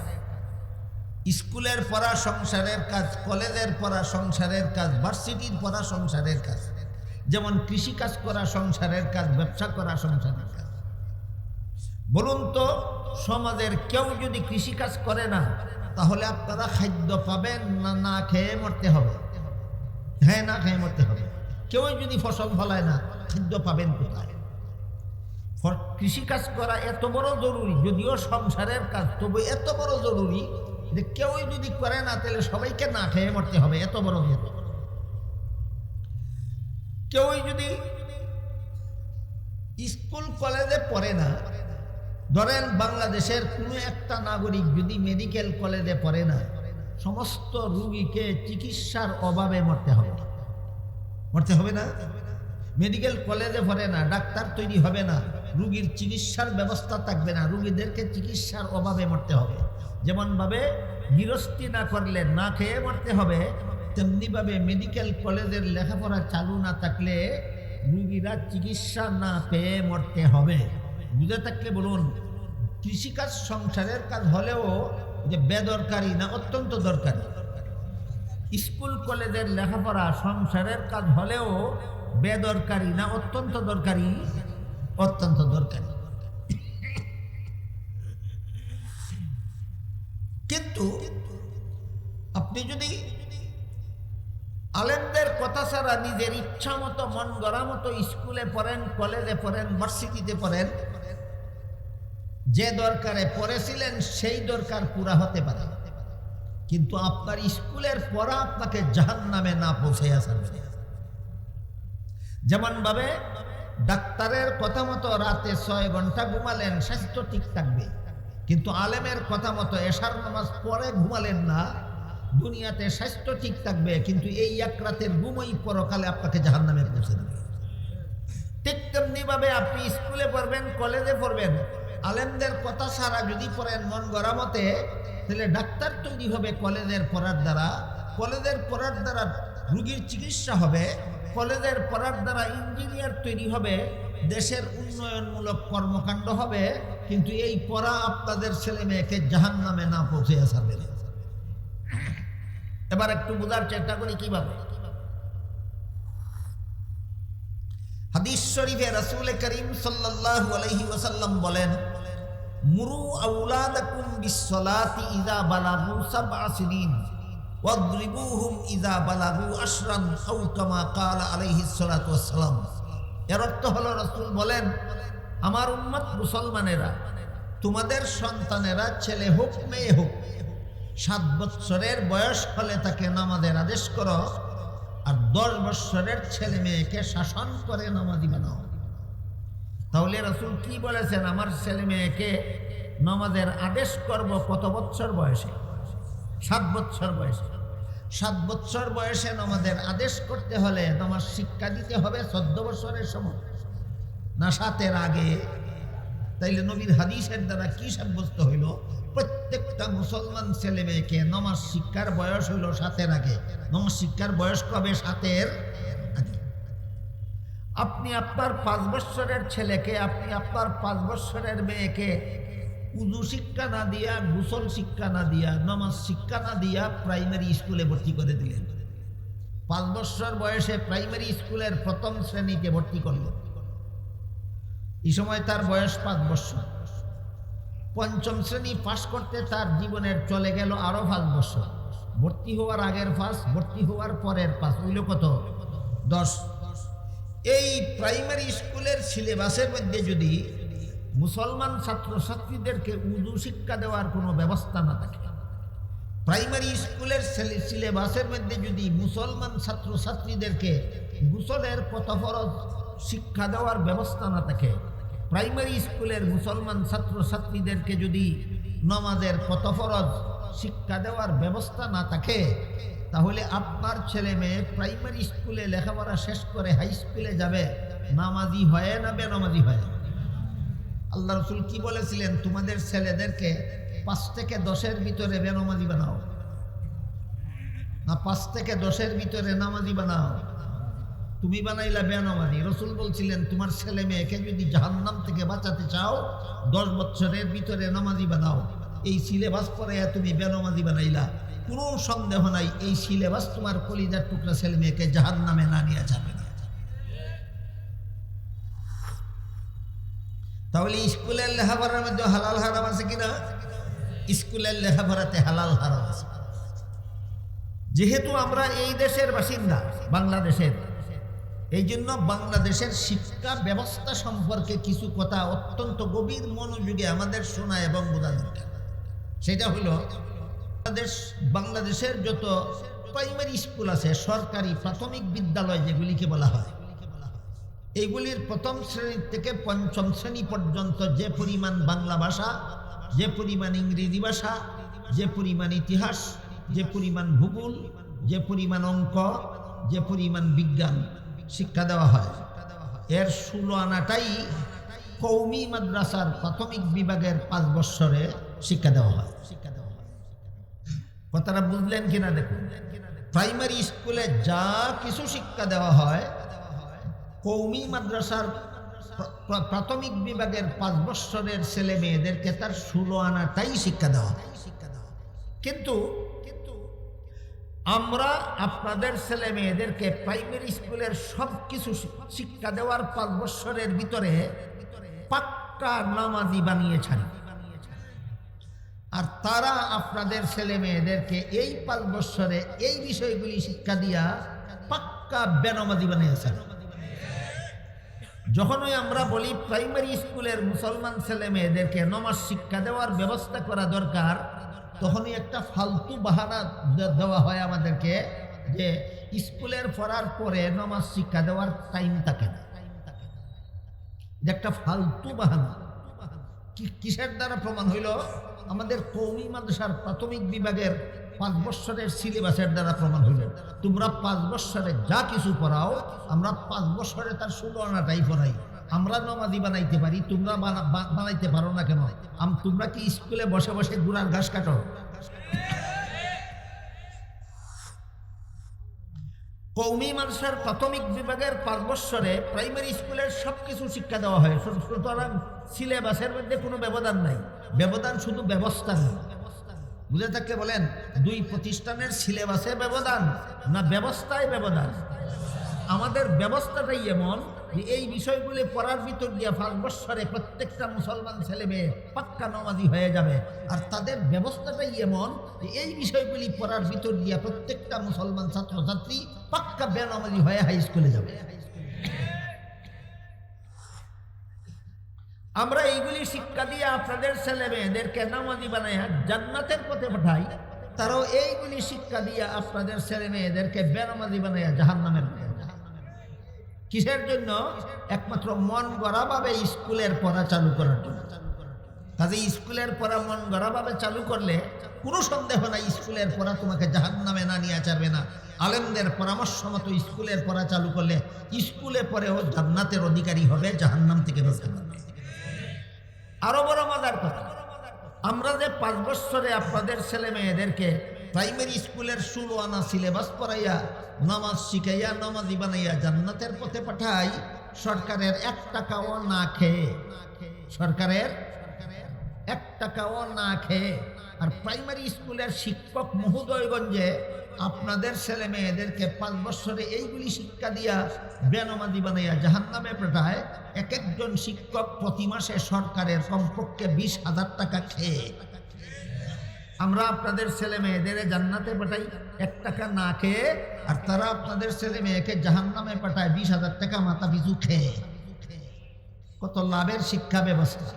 Speaker 1: স্কুলের পড়া সংসারের কাজ, কলেজের পড়া সংসারের কাজ, ভার্সিটির পড়া সংসারের কাজ। যেমন কৃষিকাজ করা সংসারের কাজ, ব্যবসা করা সংসারের কাজ। বলুন তো, সমাজের কেউ যদি কৃষিকাজ করে না, তাহলে আপনারা খাদ্য পাবেন না না খেয়ে মরতে হবে? হ্যাঁ, না খেয়ে মরতে হবে। কেউই যদি ফসল ফলায় না, খাদ্য পাবেন কোথায়? কৃষিকাজ করা এত বড় জরুরি, যদিও সংসারের কাজ, তবু এত বড় জরুরি যে কেউই যদি করে না তাহলে সবাইকে না খেয়ে মরতে হবে, এত বড় জরুরি। কেউই যদি স্কুল কলেজে পড়ে না, ধরেন বাংলাদেশের কোনো একটা নাগরিক যদি মেডিকেল কলেজে পড়ে না, সমস্ত রোগীকে চিকিৎসার অভাবে মরতে হবে না? মেডিকেল কলেজে পড়ে না, ডাক্তার তৈরি হবে না, রোগীর চিকিৎসার ব্যবস্থা থাকবে না, রোগীদেরকে চিকিৎসার অভাবে মরতে হবে। যেমনভাবে গৃহস্থী না করলে না খেয়ে মরতে হবে, তেমনিভাবে মেডিকেল কলেজের লেখাপড়া চালু না থাকলে রোগীরা চিকিৎসা না পেয়ে মরতে হবে। বুঝে থাকলে বলুন, কৃষিকাজ সংসারের কাজ হলেও যে বেদরকারি না অত্যন্ত দরকারি। স্কুল কলেজের লেখাপড়া সংসারের কাজ হলেও বেদরকারি না অত্যন্ত দরকারি? অত্যন্ত দরকারি। কিন্তু আপনি যদি আলেমদের কথা ছাড়া নিজের ইচ্ছা মতো মন গড়া মতো স্কুলে পড়েন, কলেজে পড়েন, ভার্সিটিতে পড়েন, যে দরকারে পড়েছিলেন সেই দরকার পুরা হতে পারে, কিন্তু আপনার স্কুলের পড়া আপনাকে জাহান্নামে না পৌঁছাইয়া ছাড়বে। যেমন ভাবে ডাক্তারের কথা মতো রাতে 6 ঘন্টা ঘুমালেন, স্বাস্থ্য ঠিক থাকবে, কিন্তু আলেমের কথা মতো এশার নামাজ পড়ে ঘুমালেন না, দুনিয়াতে স্বাস্থ্য ঠিক থাকবে, কিন্তু এই এক রাতের ঘুমই পরকালে আপনাকে জাহান্নামে পৌঁছে দেবে। ঠিক তেমনি ভাবে আপনি স্কুলে পড়বেন, কলেজে পড়বেন, আলেমদের কথা ছাড়া যদি পড়েন মন গড়া মতে, তাহলে ডাক্তার তৈরি হবে কলেজের পড়ার দ্বারা, কলেজের পড়ার দ্বারা রোগীর চিকিৎসা হবে, কলেজের পড়ার দ্বারা ইঞ্জিনিয়ার তৈরি হবে, দেশের উন্নয়নমূলক কর্মকাণ্ড হবে, কিন্তু এই পড়া আপনাদের ছেলে মেয়েকে জাহান্নামে না পৌঁছে ছাড়বে। এবার একটু বোঝার চেষ্টা করি কিভাবে। হাদিস শরীফে রাসূল করিম সাল্লাল্লাহু আলাইহি ওয়াসাল্লাম বলেন, মুরু আওলাদাকুম বিসসালাতি ইযা বালাগু 7 সিনিন ওয়াদরিবুহুম ইযা বালাগু 10 আও কামা ক্বালা আলাইহিস সালাতু ওয়াসসালাম। এর অর্থ হলো, রাসূল বলেন, আমার উম্মত মুসলমানেরা, তোমাদের সন্তানেরা ছেলে হোক মেয়ে হোক 7 বছরের বয়স হলে তাকে নামাজের আদেশ করো, আর 10 বছরের ছেলে মেয়েকে শাসন করে নামাজি বানাও। তাহলে রাসূল কি বলেছেন? আমার ছেলে মেয়েকে নামাজের আদেশ করব কত বছর বয়সে? 7 বছর বয়সে। 7 বছর বয়সে নামাজের আদেশ করতে হলে নামাজ শিক্ষা দিতে হবে 14 বছরের সময় না 7-এর আগে? তাইলে নবীর হাদিসের দ্বারা কি সাব্যস্ত হইল? প্রত্যেকটা মুসলমান ছেলে মেয়েকে নামাজ শিক্ষার বয়স হইল 7-এর আগে। নামাজ শিক্ষার বয়স কবে? 7-এর আগে। আপনি আপনার 5 বছরের ছেলেকে, আপনি আপনার 5 বছরের মেয়েকে উযু শিক্ষা না দিয়া, গোসল শিক্ষা না দিয়া, নামাজ শিক্ষা না দিয়া প্রাইমারি স্কুলে ভর্তি করে দিলেন। 5 বছর বয়সে প্রাইমারি স্কুলের 1ম শ্রেণীতে ভর্তি করলেন। এই সময় তার বয়স 5 বছর। 5ম শ্রেণী পাশ করতে তার জীবনের চলে গেল আরো 5 বছর। ভর্তি হওয়ার আগের 5, ভর্তি হওয়ার পরের 5, হইল কত? 10। এই প্রাইমারি স্কুলের সিলেবাসের মধ্যে যদি মুসলমান ছাত্রছাত্রীদেরকে উযু শিক্ষা দেওয়ার কোনো ব্যবস্থা না থাকে, প্রাইমারি স্কুলের সিলেবাসের মধ্যে যদি মুসলমান ছাত্রছাত্রীদেরকে গোসলের কত ফরজ শিক্ষা দেওয়ার ব্যবস্থা না থাকে, প্রাইমারি স্কুলের মুসলমান ছাত্রছাত্রীদেরকে যদি নামাজের কত ফরজ শিক্ষা দেওয়ার ব্যবস্থা না থাকে, তাহলে আপনার ছেলে মেয়ে প্রাইমারি স্কুলে লেখাপড়া শেষ করে হাই স্কুলে যাবে, নামাজি হয় না বেনামাজি হয়? আল্লাহ রাসূল কি বলেছিলেন? তোমাদের ছেলেদেরকে 5 থেকে 10-এর ভিতরে বেনামাজি বানাও, না 5 থেকে 10-এর ভিতরে নামাজি বানাও? তুমি বানাইলা বেনামাজি। রাসূল বলছিলেন, তোমার ছেলে মেয়েকে যদি জাহান্নাম থেকে বাঁচাতে চাও 10 বছরের ভিতরে নামাজি বানাও। এই সিলেবাস পরে তুমি বেনামাজি বানাইলা, কোনো সন্দেহ নাই এই সিলেবাস তোমার কলিজার টুকরা ছেলে মেয়েকে জাহান্নামে না নিয়ে যাবে না। তাহলে স্কুলের লেখাপড়ার মধ্যে হালাল হারাম আছে কিনা? স্কুলের লেখাপড়াতে হালাল হারাম আছে। যেহেতু আমরা এই দেশের বাসিন্দা, বাংলাদেশের, এই জন্য বাংলাদেশের শিক্ষা ব্যবস্থা সম্পর্কে কিছু কথা অত্যন্ত গভীর মনোযোগে আমাদের শোনা এবং বোঝা দরকার। সেটা হলো বাংলাদেশের যত প্রাইমারি স্কুল আছে, সরকারি প্রাথমিক বিদ্যালয় যেগুলিকে বলা হয়, এইগুলির প্রথম শ্রেণী থেকে পঞ্চম শ্রেণী পর্যন্ত যে পরিমাণ বাংলা ভাষা, যে পরিমাণ ইংরেজি ভাষা, যে পরিমাণ ইতিহাস, যে পরিমাণ ভূগোল, যে পরিমাণ অঙ্ক, যে পরিমাণ বিজ্ঞান শিক্ষা দেওয়া হয়, এর 16 আনাটাই কওমি মাদ্রাসার প্রাথমিক বিভাগের 5 বৎসরে শিক্ষা দেওয়া হয়। কথাটা বুঝলেন কিনা দেখুন। প্রাইমারি স্কুলে যা কিছু শিক্ষা দেওয়া হয়, কওমি মাদ্রাসার প্রাথমিক বিভাগের 5 বৎসরের ছেলে মেয়েদেরকে তার 16 আনাটাই শিক্ষা দেওয়া হয়। কিন্তু আমরা আপনাদের ছেলে মেয়েদেরকে প্রাইমারি স্কুলের সব কিছু শিক্ষা দেওয়ার 5 বৎসরের ভিতরে পাক্কা নামাজি বানিয়ে ছাড়ি, আর তারা আপনাদের ছেলে মেয়েদেরকে এই 5 বৎসরে এই বিষয়গুলি শিক্ষা দিয়া পাক্কা বেনামাজি বানিয়েছে। যখনই আমরা বলি প্রাইমারি স্কুলের মুসলমান ছেলে মেয়েদেরকে নামাজ শিক্ষা দেওয়ার ব্যবস্থা করা দরকার, তখনই একটা ফালতু বাহানা দেওয়া হয় আমাদেরকে যে স্কুলের পড়ার পরে নামাজ শিক্ষা দেওয়ার টাইম থাকে না। একটা ফালতু বাহানা। কিসের দ্বারা প্রমাণ হইল? আমাদের কওমি মাদ্রাসার প্রাথমিক বিভাগের 5 বৎসরের সিলেবাসের দ্বারা প্রমাণ হইল। তোমরা 5 বৎসরে যা কিছু পড়াও, আমরা 5 বৎসরে তার 16 আনাটাই পড়াই। আমরা নামাজি বানাইতে পারি, তোমরা বানাইতে পারো না কেন? তোমরা কি স্কুলে বসে বসে গুড়ার ঘাস কাটো? কওমি মাদ্রাসার প্রাথমিক বিভাগের 5 বৎসরে প্রাইমারি স্কুলের সবকিছু শিক্ষা দেওয়া হয়। সুতরাং সিলেবাসের মধ্যে কোনো ব্যবধান নাই। ব্যবধান শুধু ব্যবস্থা নেই। বুঝে থাকলে বলেন, 2 প্রতিষ্ঠানের সিলেবাসে ব্যবধান না ব্যবস্থায় ব্যবধান? আমাদের ব্যবস্থাটাই এমন যে এই বিষয়গুলি পড়ার ভিতর দিয়ে 5 বৎসরে প্রত্যেকটা মুসলমান ছেলে মেয়ে পাক্কা নামাজি হয়ে যাবে, আর তাদের ব্যবস্থাটাই এমন যে এই বিষয়গুলি পড়ার ভিতর দিয়ে প্রত্যেকটা মুসলমান ছাত্রছাত্রী পাক্কা বেনামাজি হয়ে হাই স্কুলে যাবে। আমরা এইগুলি শিক্ষা দিয়ে আপনাদের ছেলে মেয়েদেরকে নামাজি বানাই জান্নাতের পথে পাঠাই, তারাও এইগুলি শিক্ষা দিয়ে আপনাদের ছেলে মেয়েদেরকে বেনামাজি বানাইয়া জাহান্নামের পথে। কিসের জন্য? একমাত্র মন গড়াভাবে স্কুলের পড়া চালু করার জন্য। কাজে স্কুলের পড়া মন গড়াভাবে চালু করলে কোনো সন্দেহ নাই স্কুলের পড়া তোমাকে জাহান্নামে না নিয়ে যাবে না। আলেমদের পরামর্শ মতো স্কুলের পড়া চালু করলে স্কুলে পড়েও জান্নাতের অধিকারী হবে, জাহান্নাম থেকে বাঁচতে পারবে। আরো বড় মজার কথা, আমরা যে 5 বৎসরে আপনাদের ছেলে মেয়েদেরকে প্রাইমারি স্কুলের 16 আনা সিলেবাস পড়াইয়া নামাজ শিখাইয়া নামাজি বানাইয়া জান্নাতের পথে পাঠাই, সরকারের 1 টাকাও না খেয়ে, সরকারের 1 টাকাও না খেয়ে। আর প্রাইমারি স্কুলের শিক্ষক মহোদয়গঞ্জে আপনাদের ছেলে মেয়েদেরকে 5 বৎসরে এইগুলি শিক্ষা দিয়া বেনামাজি বানাইয়া জাহান্নামে পাঠায়। এক একজন শিক্ষক প্রতি মাসে সরকারের কমপক্ষে 20,000 টাকা খেয়ে। আমরা আপনাদের ছেলে মেয়েদের জান্নাতে পাঠাই 1 টাকা না খেয়ে, আর তারা আপনাদের ছেলে মেয়েকে জাহান্নামে পাঠায় 20,000 টাকা মাথা পিছু খেয়ে। কত লাভের শিক্ষা ব্যবস্থা!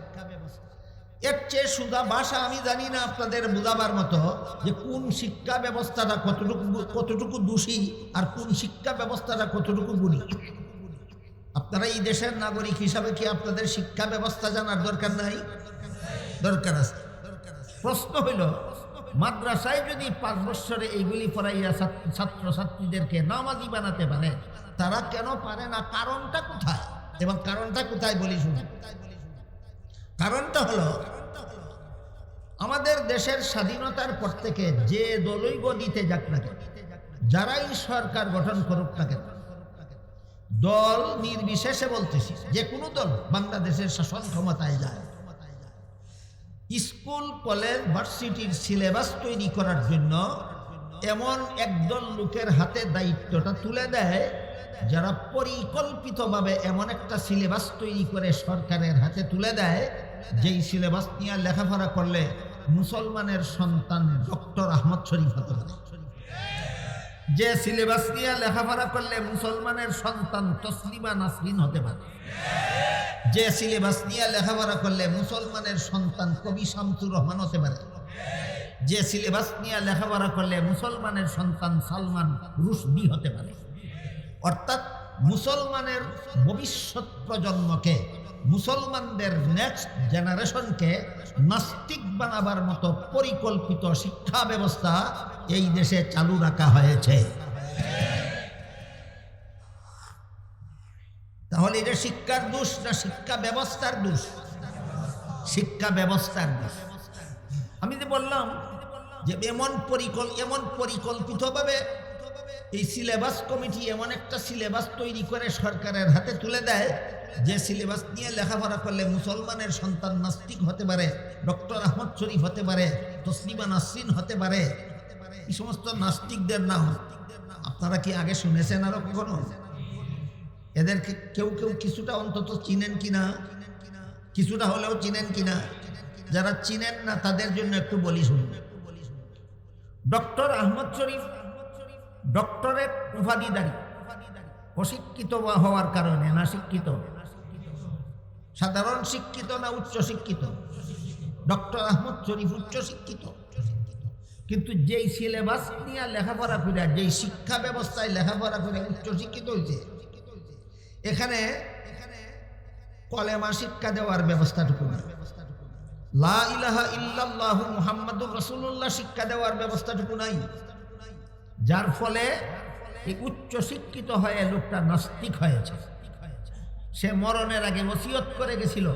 Speaker 1: এর চেয়ে সুদা ভাষা আমি জানি না আপনাদের বোঝাবার মতো যে কোন শিক্ষা ব্যবস্থাটা কতটুকু দোষী আর কোন শিক্ষা ব্যবস্থাটা কতটুকু গুণী। আপনারা এই দেশের নাগরিক হিসাবে কি আপনাদের শিক্ষা ব্যবস্থা জানার দরকার নাই? দরকার আছে। প্রশ্ন হইল, মাদ্রাসায় যদি 5 বৎসরে এইগুলি পড়াইয়া ছাত্রছাত্রীদেরকে নামাজি বানাতে পারে, তারা কেন পারে না? কারণটা কোথায়? এবং কারণটা কোথায় বলি শুনুন। কারণটা হলো, আমাদের দেশের স্বাধীনতার পর থেকে যে দলই গদিতে যাক না কেন, যারাই সরকার গঠন করুক না কেন, দল নির্বিশেষে বলতেছি, যে কোনো দল বাংলাদেশের শাসন ক্ষমতায় যায়, স্কুল কলেজ ভার্সিটির সিলেবাস তৈরি করার জন্য এমন একদল লোকের হাতে দায়িত্বটা তুলে দেয়, যারা পরিকল্পিতভাবে এমন একটা সিলেবাস তৈরি করে সরকারের হাতে তুলে দেয়, যেই সিলেবাস নিয়ে লেখাপড়া করলে মুসলমানের সন্তান ডক্টর আহমদ শরীফ হতে পারে। যে সিলেবাস নিয়ে লেখাপড়া করলে মুসলমানের সন্তান তসলিমা নাসরিন হতে পারে, যে সিলেবাস নিয়ে লেখাপড়া করলে মুসলমানের সন্তান কবি শামসুর রহমান হতে পারে, যে সিলেবাস নিয়ে লেখাপড়া করলে মুসলমানের সন্তান সালমান রুশদি হতে পারে। অর্থাৎ মুসলমানের ভবিষ্যৎ প্রজন্মকে, মুসলমানদের নেক্সট জেনারেশনকে নাস্তিক বানাবার মতো পরিকল্পিত শিক্ষা ব্যবস্থা এই দেশে চালু রাখা হয়েছে। তাহলে এটা শিক্ষার দোষ না শিক্ষা ব্যবস্থার দোষ? শিক্ষা ব্যবস্থার দোষ। আমি যে বললাম যে এমন পরিকল্পিতভাবে এই সিলেবাস কমিটি এমন একটা সিলেবাস তৈরি করে সরকারের হাতে তুলে দেয়, যে সিলেবাস নিয়ে লেখাপড়া করলে মুসলমানের সন্তান নাস্তিক হতে পারে, ডক্টর আহমদ শরীফ হতে পারে, তসলিমা নাসরিন হতে পারে। এই সমস্ত নাস্তিকদের নাম আপনারা কি আগে শুনেছেন আরো কখনো? এদেরকে কেউ কেউ কিছুটা অন্তত চিনেন কিনা, কিছুটা হলেও চিনেন কিনা? যারা চিনেন না তাদের জন্য একটু বলি শুনুন। ডক্টর আহমদ শরীফ ডক্টরেট উপাধিধারী, অশিক্ষিত হওয়ার কারণে, না শিক্ষিত? সাধারণ শিক্ষিত না উচ্চ শিক্ষিত? ডক্টর আহমদ শরীফ উচ্চ শিক্ষিত, কিন্তু যেই সিলেবাস নিয়ে লেখাপড়া করে, যেই শিক্ষা ব্যবস্থায় লেখাপড়া করে উচ্চ শিক্ষিত হয়েছে, এখানে কলেমা শিক্ষা দেওয়ার ব্যবস্থাটুকু না, লা ইলাহা ইল্লাল্লাহু মুহাম্মাদুর রাসূলুল্লাহ শিক্ষা দেওয়ার ব্যবস্থাটুকু নাই। যার ফলে এই উচ্চ শিক্ষিত হয়ে লোকটা নাস্তিক হয়েছে। সে মরণের আগে ওসিয়ত করে গেছিল,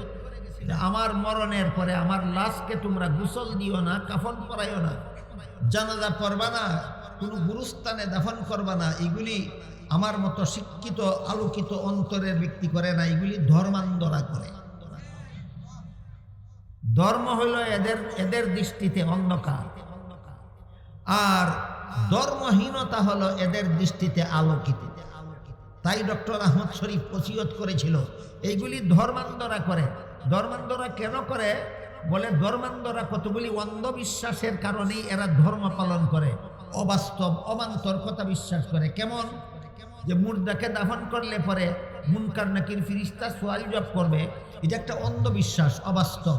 Speaker 1: আমার মরণের পরে আমার লাশকে তোমরা গোসল দিও না, কাফন পরাইও না, জানাজা পড়বা না, কোনো গুরুস্থানে দাফন করবা না। এগুলি আমার মতো শিক্ষিত আলোকিত অন্তরের ব্যক্তি করে না, এগুলি ধর্মান্ধরা করে। ধর্ম হইল এদের দৃষ্টিতে অন্ধকার, আর ধর্মহীনতা হলো এদের দৃষ্টিতে আলোকিত। তাই ডক্টর আহমদ শরীফ ওসিয়ত করেছিল এইগুলি ধর্মান্ধরা করে। ধর্মান্ধরা কেন করে? বলে ধর্মান্ধরা কতগুলি অন্ধবিশ্বাসের কারণেই এরা ধর্ম পালন করে, অবাস্তব অবান্তর কথা বিশ্বাস করে। কেমন? যে মুর্দাকে দাফন করলে পরে মুনকার নাকির ফিরিস্তা সোয়াল জবাব করবে, এটা একটা অন্ধবিশ্বাস, অবাস্তব।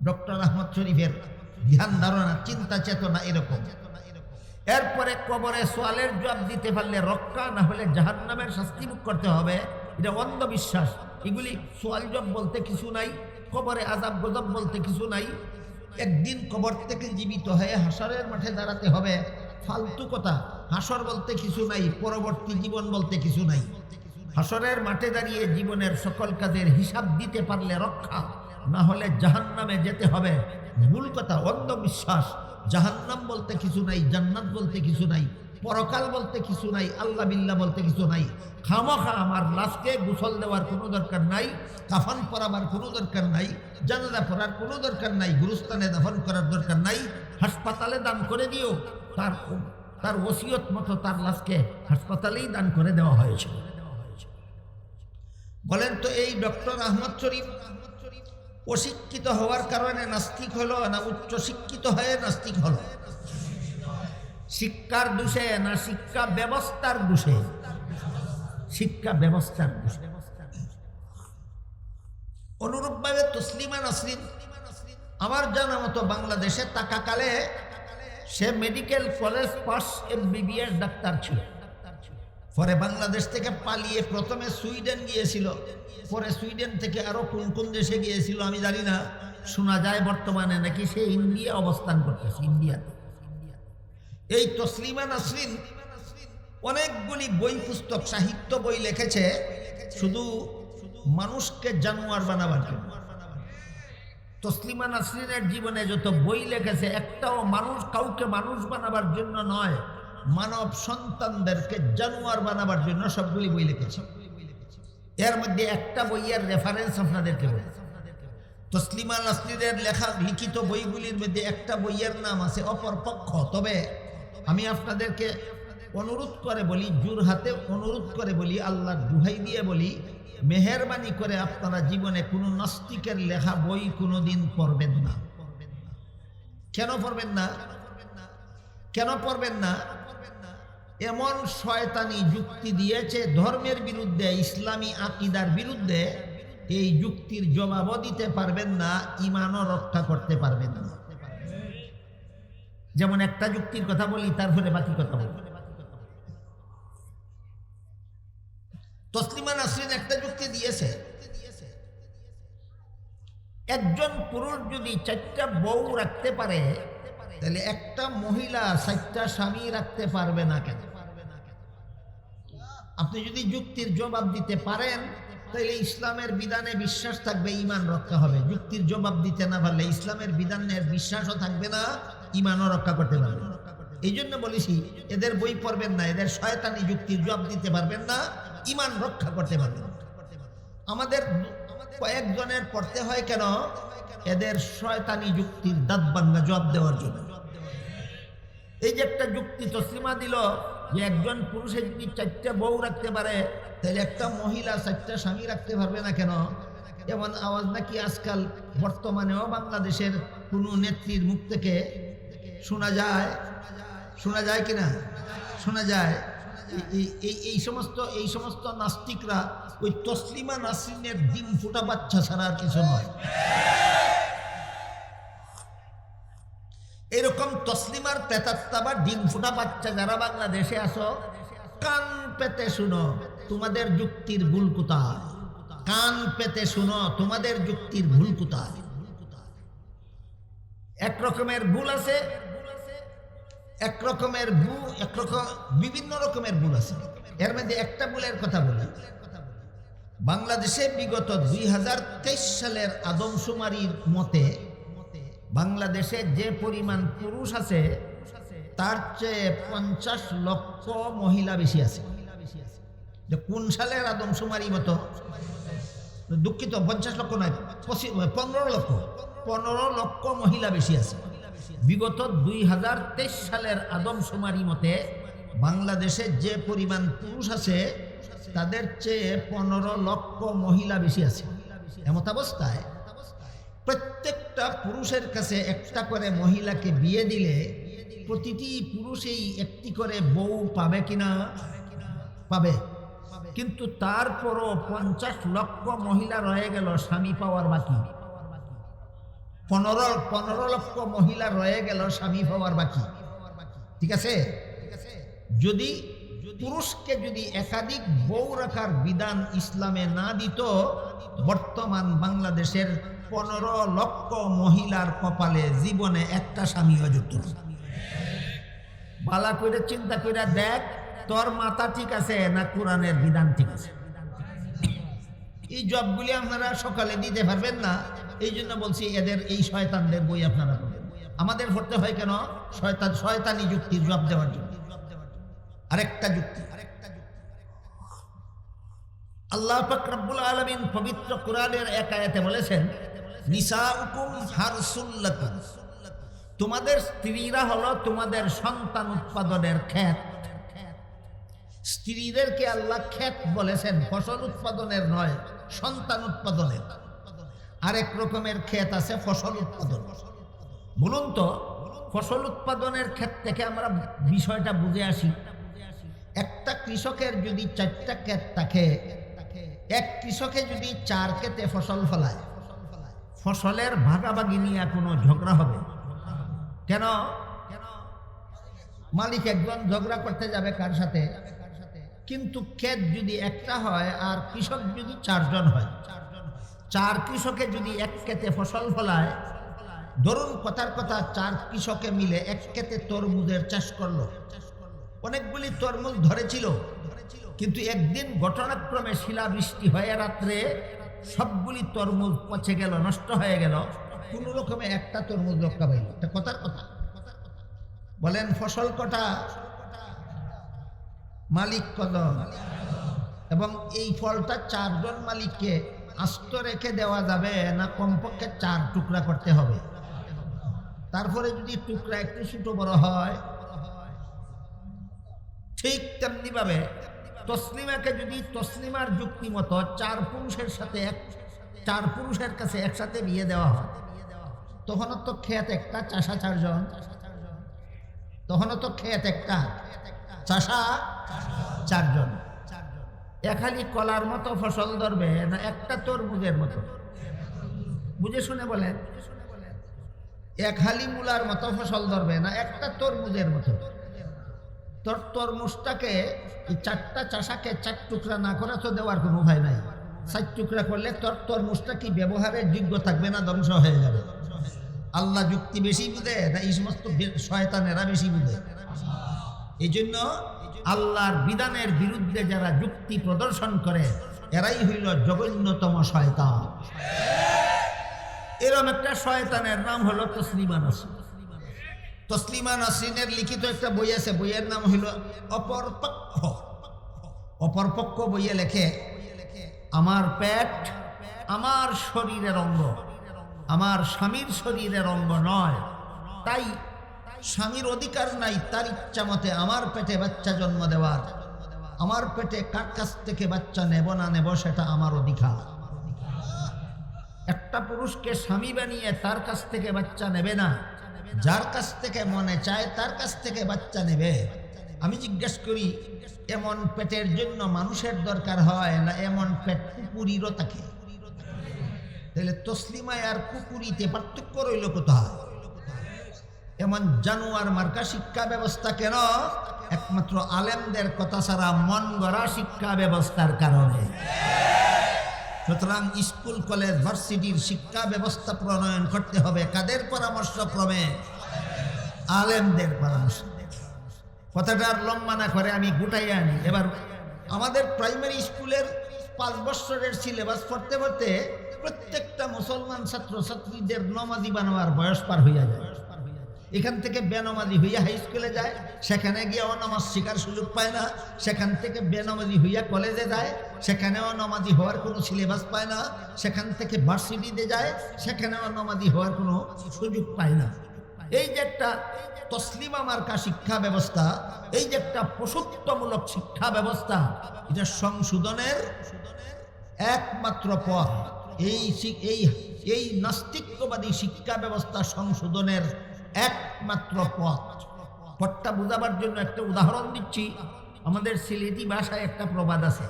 Speaker 1: ডক্টর আহমদ শরীফের ধ্যান ধারণা, চিন্তা চেতনা এরকম। এরপরে কবরে সোয়ালের জবাব দিতে পারলে রক্ষা, না হলে জাহান্নামের শাস্তি ভোগ করতে হবে, এটা অন্ধবিশ্বাস। এগুলি সোয়াল জবাব বলতে কিছু নাই, কবরে আযাব গজব বলতে কিছু নাই। একদিন কবর থেকে জীবিত হয়ে হাসরের মাঠে দাঁড়াতে হবে, ফালতু কথা। হাসর বলতে কিছু নাই, পরবর্তী জীবন বলতে কিছু নাই। হাসরের মাঠে দাঁড়িয়ে জীবনের সকল কাজের হিসাব দিতে পারলে রক্ষা, না হলে জাহান্নামে যেতে হবে, ভুল কথা, অন্ধবিশ্বাস। জাহান্নাম বলতে কিছু নাই, জান্নাত বলতে কিছু নাই, পরকাল বলতে কিছু নাই, আল্লাহ বিল্লাহ বলতে কিছু নাই। খামোখা আমার লাশকে গোসল দেওয়ার কোনো দরকার নাই, কাফন পরাবার কোনো দরকার নাই, জানাজা পড়ার কোনো দরকার নাই, গুরুস্থানে দাফন করার দরকার নাই। হাসপাতালে দান করে দিও, তার ওসিয়ত মতো তার লাশকে হাসপাতালেই দান করে দেওয়া হয়েছে। বলেন তো এই ডক্টর আহমদ শরীফ অশিক্ষিত হওয়ার কারণে নাস্তিক হলো, না উচ্চ শিক্ষিত হয়ে নাস্তিক হলো? শিক্ষার দোষে না শিক্ষা ব্যবস্থার দোষে? শিক্ষা ব্যবস্থার দোষে। অনুরূপভাবে তসলিমা নাসরিন আমার জানা মতো বাংলাদেশে থাকাকালে সে medical college pass MBBS doctor ছিল। পরে বাংলাদেশ থেকে পালিয়ে প্রথমে সুইডেন গিয়েছিল, পরে সুইডেন থেকে আরো কোন কোন দেশে গিয়েছিল আমি জানি না। শোনা যায় বর্তমানে নাকি সে ইন্ডিয়া অবস্থান করতেছে, ইন্ডিয়াতে। এই তসলিমা নাসরিন অনেকগুলি বই পুস্তক, সাহিত্য বই লিখেছে শুধু মানুষকে জানোয়ার বানাবার জন্য। তসলিমা নাসরিনের জীবনে যত বই লিখেছে একটাও কাউকে মানুষ বানাবার জন্য নয়, মানব সন্তানদেরকে জানোয়ার বানাবার জন্য সবগুলি বই লিখেছে। এর মধ্যে একটা বইয়ের রেফারেন্স আপনাদেরকে বলি। তসলিমা নাসরিনের লিখিত বইগুলির মধ্যে একটা বইয়ের নাম আছে অপরপক্ষ। তবে আমি আপনাদেরকে অনুরোধ করে বলি, জোরহাতে অনুরোধ করে বলি, আল্লাহর দোহাই দিয়ে বলি, মেহেরবানি করে আপনারা জীবনে কোনো নাস্তিকের লেখা বই কোনোদিন পড়বেন না। কেন পড়বেন না? কেন পড়বেন না? এমন শয়তানি যুক্তি দিয়েছে ধর্মের বিরুদ্ধে, ইসলামী আকীদার বিরুদ্ধে, এই যুক্তির জবাবও দিতে পারবেন না, ঈমানও রক্ষা করতে পারবেন না। যেমন একটা যুক্তির কথা বলি, তারপরে বাকি কথা বলি। তসলিমা নাসরিন একটা যুক্তি দিয়েছে, একজন পুরুষ যদি 4টা বউ রাখতে পারে, তাহলে একটা মহিলা 4টা স্বামী রাখতে পারবে না কেন? আপনি যদি যুক্তির জবাব দিতে পারেন, তাহলে ইসলামের বিধানে বিশ্বাস থাকবে, ঈমান রক্ষা হবে। যুক্তির জবাব দিতে না পারলে ইসলামের বিধানের বিশ্বাসও থাকবে না, ঈমানও রক্ষা করতে পারবে না। এই জন্য বলেছি, এদের বই পড়বেন না, এদের শয়তানি যুক্তির জবাব দিতে পারবেন না, ঈমান রক্ষা করতে পারবেন না। আমাদের কয়েকজনের পড়তে হয় কেন? এদের শয়তানি যুক্তির দাঁতভাঙ্গা জবাব দেওয়ার জন্য। এই যে একটা যুক্তি তসলিমা দিল যে একজন পুরুষে যদি 4টা বউ রাখতে পারে, তাহলে একটা মহিলা 4টা স্বামী রাখতে পারবে না কেন? এমন আওয়াজ নাকি আজকাল বর্তমানেও বাংলাদেশের কোনো নেত্রীর মুখ থেকে শোনা যায়? শোনা যায় কিনা? শোনা যায়। এই সমস্ত নাস্তিকরা ওই তসলিমা নাসরিনের ডিম ফোটা বাচ্চা ছাড়া আর কিছু নয়। এরকম তসলিমার প্রেতাত্মা বা ডিম ফোটা বাচ্চা যারা বাংলাদেশে আসো, কান পেতে শুনো তোমাদের যুক্তির ভুল কোথায়। কান পেতে শুনো তোমাদের যুক্তির ভুল কোথায়। এক রকমের ভুল আছে, বিভিন্ন রকমের ভুল আছে। এর মধ্যে একটা ভুলের কথা বলি। বাংলাদেশে বিগত 2023 সালের আদমশুমারির মতে বাংলাদেশে যে পরিমাণ পুরুষ আছে, তার চেয়ে 50 লক্ষ মহিলা বেশি আছে। কোন সালের আদমশুমারি মতো? দুঃখিত, 50 লক্ষ নয়, 15 লক্ষ মহিলা বেশি আছে। বিগত 2023 সালের আদমশুমারি মতে বাংলাদেশে যে পরিমাণ পুরুষ আছে, তাদের চেয়ে 15 লক্ষ মহিলা বেশি আছে। এমত অবস্থায় প্রত্যেকটা পুরুষের কাছে একটা করে মহিলাকে বিয়ে দিলে প্রতিটি পুরুষেই একটি করে বউ পাবে কিনা? পাবে। কিন্তু তারপরও 50 লক্ষ মহিলা রয়ে গেল স্বামী পাওয়ার বাকি। 15 লক্ষ মহিলা রয়ে গেল স্বামী পাওয়ার বাকি। ঠিক আছে? যদি পুরুষকে যদি একাধিক বউ রাখার বিধান ইসলামে না দিত, বর্তমান বাংলাদেশের 15 লক্ষ মহিলার কপালে জীবনে একটা স্বামীও জুটত না। বালা করে চিন্তা করে দেখ, তোর মাথা ঠিক আছে না কোরআনের বিধান ঠিক আছে? এই জবগুলি আপনারা সকালে দিতে পারবেন না। এই জন্য বলছি, এদের এই শয়তানদের বই আপনারা পড়বেন। আমাদের পড়তে হয় কেন? শয়তানি যুক্তির জবাব দেওয়ার জন্য। আরেকটা যুক্তি, আল্লাহ পাক রব্বুল আলামিন পবিত্র কোরআনের এক আয়াতে বলেছেন, নিসাউকুম হারসুল লাকুম, তোমাদের স্ত্রীরা হলো তোমাদের সন্তান উৎপাদনের ক্ষেত। স্ত্রীদেরকে আল্লাহ ক্ষেত বলেছেন, ফসল উৎপাদনের নয়, সন্তান উৎপাদনের। আরেক রকমের ক্ষেত আছে ফসল উৎপাদন। বলুন তো, ফসল উৎপাদনের ক্ষেত থেকে আমরা বিষয়টা বুঝে আসি। একটা কৃষকের যদি 4টা ক্ষেত থাকে, এক কৃষকে যদি 4 ক্ষেতে ফসল ফলায়, ফসলের ভাগাভাগি নিয়ে কোনো ঝগড়া হবে কেন? মালিক একজন ঝগড়া করতে যাবে কার সাথে? কিন্তু ক্ষেত যদি একটা হয় আর কৃষক যদি 4 জন হয়, 4 কৃষকে যদি এক ক্ষেতে ফসল ফলায়, ধরুন কথার কথা 4 কৃষকে মিলে এক ক্ষেতে তরমুজের চাষ করলো। অনেকগুলি তরমুজ ধরেছিল, কিন্তু একদিন ঘটনাক্রমে শিলাবৃষ্টি হয়ে রাত্রে সবগুলি তরমুজ পচে গেল, নষ্ট হয়ে গেল। কোনো রকমে একটা তরমুজ রক্ষা পাইল। এটা কথার কথা। বলেন ফসল কটা, মালিক কজন? এবং এই ফলটা 4 জন মালিককে আস্ত রেখে দেওয়া যাবে না কমপক্ষে 4 টুকরা করতে হবে? তারপরে যদি টুকরা একটু ছোট বড় হয়, ঠিক তেমনি ভাবে তসলিমাকে যদি তসলিমার যুক্তি মতো 4 পুরুষের কাছে একসাথে বিয়ে দেওয়া হয়, তখনও তো ক্ষেত একটা, চাষা 4 জন, তখনও তো ক্ষেত একটা। চাষা 4 জন। এক হালি কলার মতো ফসল ধরবে না একটা তরমুজের মতো? বুঝে শুনে বলেন, এক হালি মূলার মতো ফসল ধরবে না একটা তরমুজের মতো? তরমুজটাকে এই 4টা চাষাকে 4 টুকরা না করে তো দেওয়ার কোনো উপায় নাই। 4 টুকরা করলে তরমুজটা কি ব্যবহারের যোগ্য থাকবে না ধ্বংস হয়ে যাবে? আল্লাহ যুক্তি বেশি বুঝে না এই সমস্ত শয়তানেরা বেশি বুঝে? এই জন্য আল্লাহর বিধানের বিরুদ্ধে যারা যুক্তি প্রদর্শন করে এরাই হইল জঘন্যতম শয়তান। এরকম একটা শয়তানের নাম হলো তসলিমা নাসরিন। তসলিমা নাসরিনের লিখিত একটা বই আছে, বইয়ের নাম হইল অপরপক্ষ। অপরপক্ষ বইয়ে লেখে, আমার পেট আমার শরীরের অঙ্গ, আমার স্বামীর শরীরের অঙ্গ নয়, তাই স্বামীর অধিকার নাই তার ইচ্ছা মতে আমার পেটে বাচ্চা জন্ম দেওয়ার। আমার পেটে কার কাছ থেকে বাচ্চা নেব না নেব সেটা আমার অধিকার। একটা পুরুষকে স্বামী বানিয়ে তার কাছ থেকে বাচ্চা নেবে না, যার কাছ থেকে মনে চায় তার কাছ থেকে বাচ্চা নেবে। আমি জিজ্ঞেস করি, এমন পেটের জন্য মানুষের দরকার হয় না এমন পেট কুকুরিরও থাকে? তাহলে তসলিমায় আর কুকুরিতে পার্থক্য রইল কোথায়? এমন জানোয়ার মার্কা শিক্ষা ব্যবস্থা কেন? একমাত্র আলেমদের কথা ছাড়া মন গড়া শিক্ষা ব্যবস্থার কারণে। সুতরাং স্কুল কলেজ ভার্সিটির শিক্ষা ব্যবস্থা প্রণয়ন করতে হবে কাদের পরামর্শ ক্রমে? আলেমদের পরামর্শ। কথাটা আর লম্বা না করে আমি গুটাই আনি। এবার আমাদের প্রাইমারি স্কুলের 5 বছরের সিলেবাস পড়তে পড়তে প্রত্যেকটা মুসলমান ছাত্র ছাত্রীদের নমাজি বানাবার বয়স পার হইয়া যায়। এখান থেকে বেনমাজি হইয়া হাই স্কুলে যায়, সেখানে গিয়ে অনামাজ শিকার সুযোগ পায় না। সেখান থেকে বেনমাজি হইয়া কলেজে যায়, সেখানেও নমাজি হওয়ার কোনো সিলেবাস পায় না। সেখান থেকে ভার্সিটিতে যায়, সেখানেও নমাজি হওয়ার কোনো সুযোগ পায় না। এই যে একটা তসলিমা মার্কা শিক্ষা ব্যবস্থা, এই যে একটা পশুত্বমূলক শিক্ষা ব্যবস্থা, এটা সংশোধনের একমাত্র পথ। এই নাস্তিকবাদী শিক্ষা ব্যবস্থা সংশোধনের একমাত্র পথ। পথটা বোঝাবার জন্য একটা উদাহরণ দিচ্ছি। আমাদের সিলেটি ভাষায় একটা প্রবাদ আছে,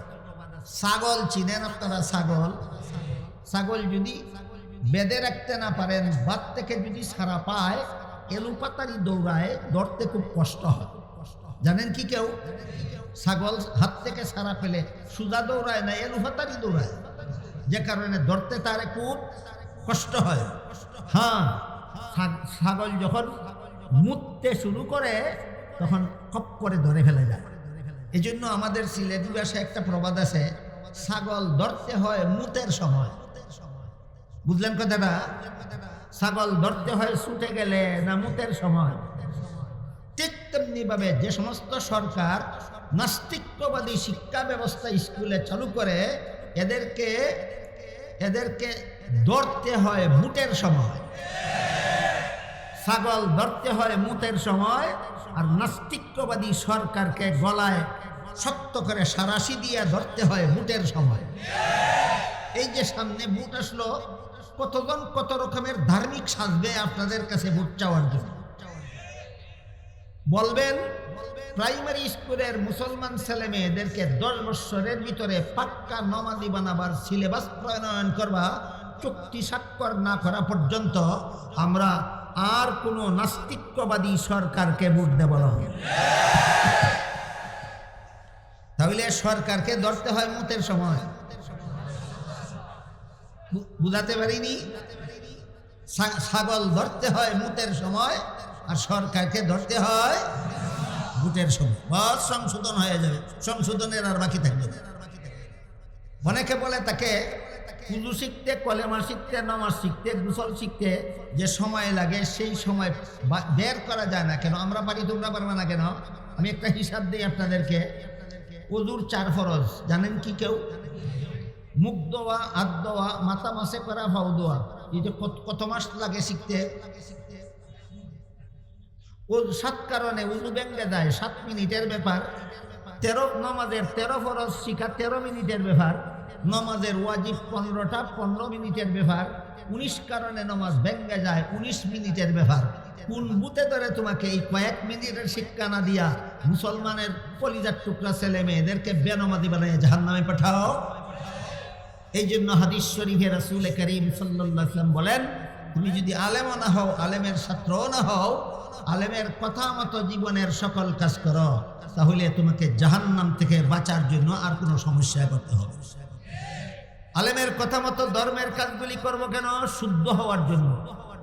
Speaker 1: ছাগল চিনেন আপনারা? ছাগল যদি বেঁধে রাখতে না পারেন, বাদ থেকে যদি ছাড়া পায়, এলুপাতারি দৌড়ায়, ধরতে খুব কষ্ট হয়। জানেন কি কেউ? ছাগল হাত থেকে ছাড়া পেলে সুজা দৌড়ায় না, এলুপাতারি দৌড়ায়, যে কারণে ধরতে তার খুব কষ্ট হয়। হ্যাঁ, ছাগল যখন মুততে শুরু করে তখন কপ করে ধরে ফেলে যায়। এই জন্য আমাদের সিলেটি ভাষায় একটা প্রবাদ আছে, ছাগল ধরতে হয় মুতের সময়। বুঝলেন কথাটা? ছাগল ধরতে হয় ছুটে গেলে না মুতের সময়? ঠিক তেমনি ভাবে যে সমস্ত সরকার নাস্তিকবাদী শিক্ষা ব্যবস্থা স্কুলে চালু করে, এদেরকে ধরতে হয় মুতের সময়। ছাগল ধরতে হয় মুতের সময়, আর নাস্তিকবাদী সরকারকে গলায় শক্ত করে সারাশি দিয়ে ধরতে হয় মুটের সময়। এই যে সামনে ভোট আসলো, কতজন কত রকমের ধার্মিক সাজবে আপনাদের কাছে ভোট চাওয়ার জন্য। বলবেন প্রাইমারি স্কুলের মুসলমান ছেলে মেয়েদেরকে 10 বছরের ভিতরে পাক্কা নমাজি বানাবার সিলেবাস প্রণয়ন করবা, চুক্তি স্বাক্ষর না করা পর্যন্ত আমরা আর কোনো নাস্তিকবাদী সরকারকে ভোট দেব না। তাহলে সরকারকে ধরতে হয় মুতের সময়। বুঝাতে পারিনি? ছাগল ধরতে হয় মুতের সময়, আর সরকারকে ধরতে হয় ভোটের সময়। বস সংশোধন হয়ে যাবে, সংশোধনের আর বাকি থাকবে না। অনেকে বলে তাকে উযু শিখতে, কলেমা শিখতে, নামাজ শিখতে, গোসল শিখতে যে সময় লাগে সেই সময় বের করা যায় না কেন? আমরা পারি, তোমরা পারবে না কেন? আমি একটা হিসাব দিই আপনাদেরকে। ওযুর 4 ফরজ জানেন কি কেউ? মুখ ধোয়া, হাত ধোয়া, মাথা মাসে করা, পাও ধোয়া। এই যে কত মাস লাগে শিখতে? ও 7 কারণে উযু ভেঙে যায়, 7 মিনিটের ব্যাপার। 13 নমাজের 13 ফরজ শিখা 13 মিনিটের ব্যাপার। নমাজের ওয়াজিব 15টা, 15 মিনিটের ব্যাপার। 19 কারণে নমাজ ভেঙে যায়, 19 মিনিটের ব্যাপার। কোন বুতে ধরে তোমাকে এই কয়েক মিনিটের শিক্ষা না দিয়া মুসলমানের কলিজার টুকরা ছেলে মেয়েদেরকে বেনমাদি বানিয়ে জাহান্নামে পাঠাও? এই জন্য হাদিস শরীফে রাসূল করিম সাল্লাল্লাহু আলাইহি ওয়াসাল্লাম বলেন, তুমি যদি আলেমও না হও, আলেমের ছাত্রও না হও, আলেমের কথা মতো জীবনের সকল কাজ করো, তাহলে তোমাকে জাহান্নাম থেকে বাঁচার জন্য আর কোনো সমস্যায় করতে হবে। আলেমের কথা মতো ধর্মের কাজগুলি করব কেন? শুদ্ধ হওয়ার জন্য।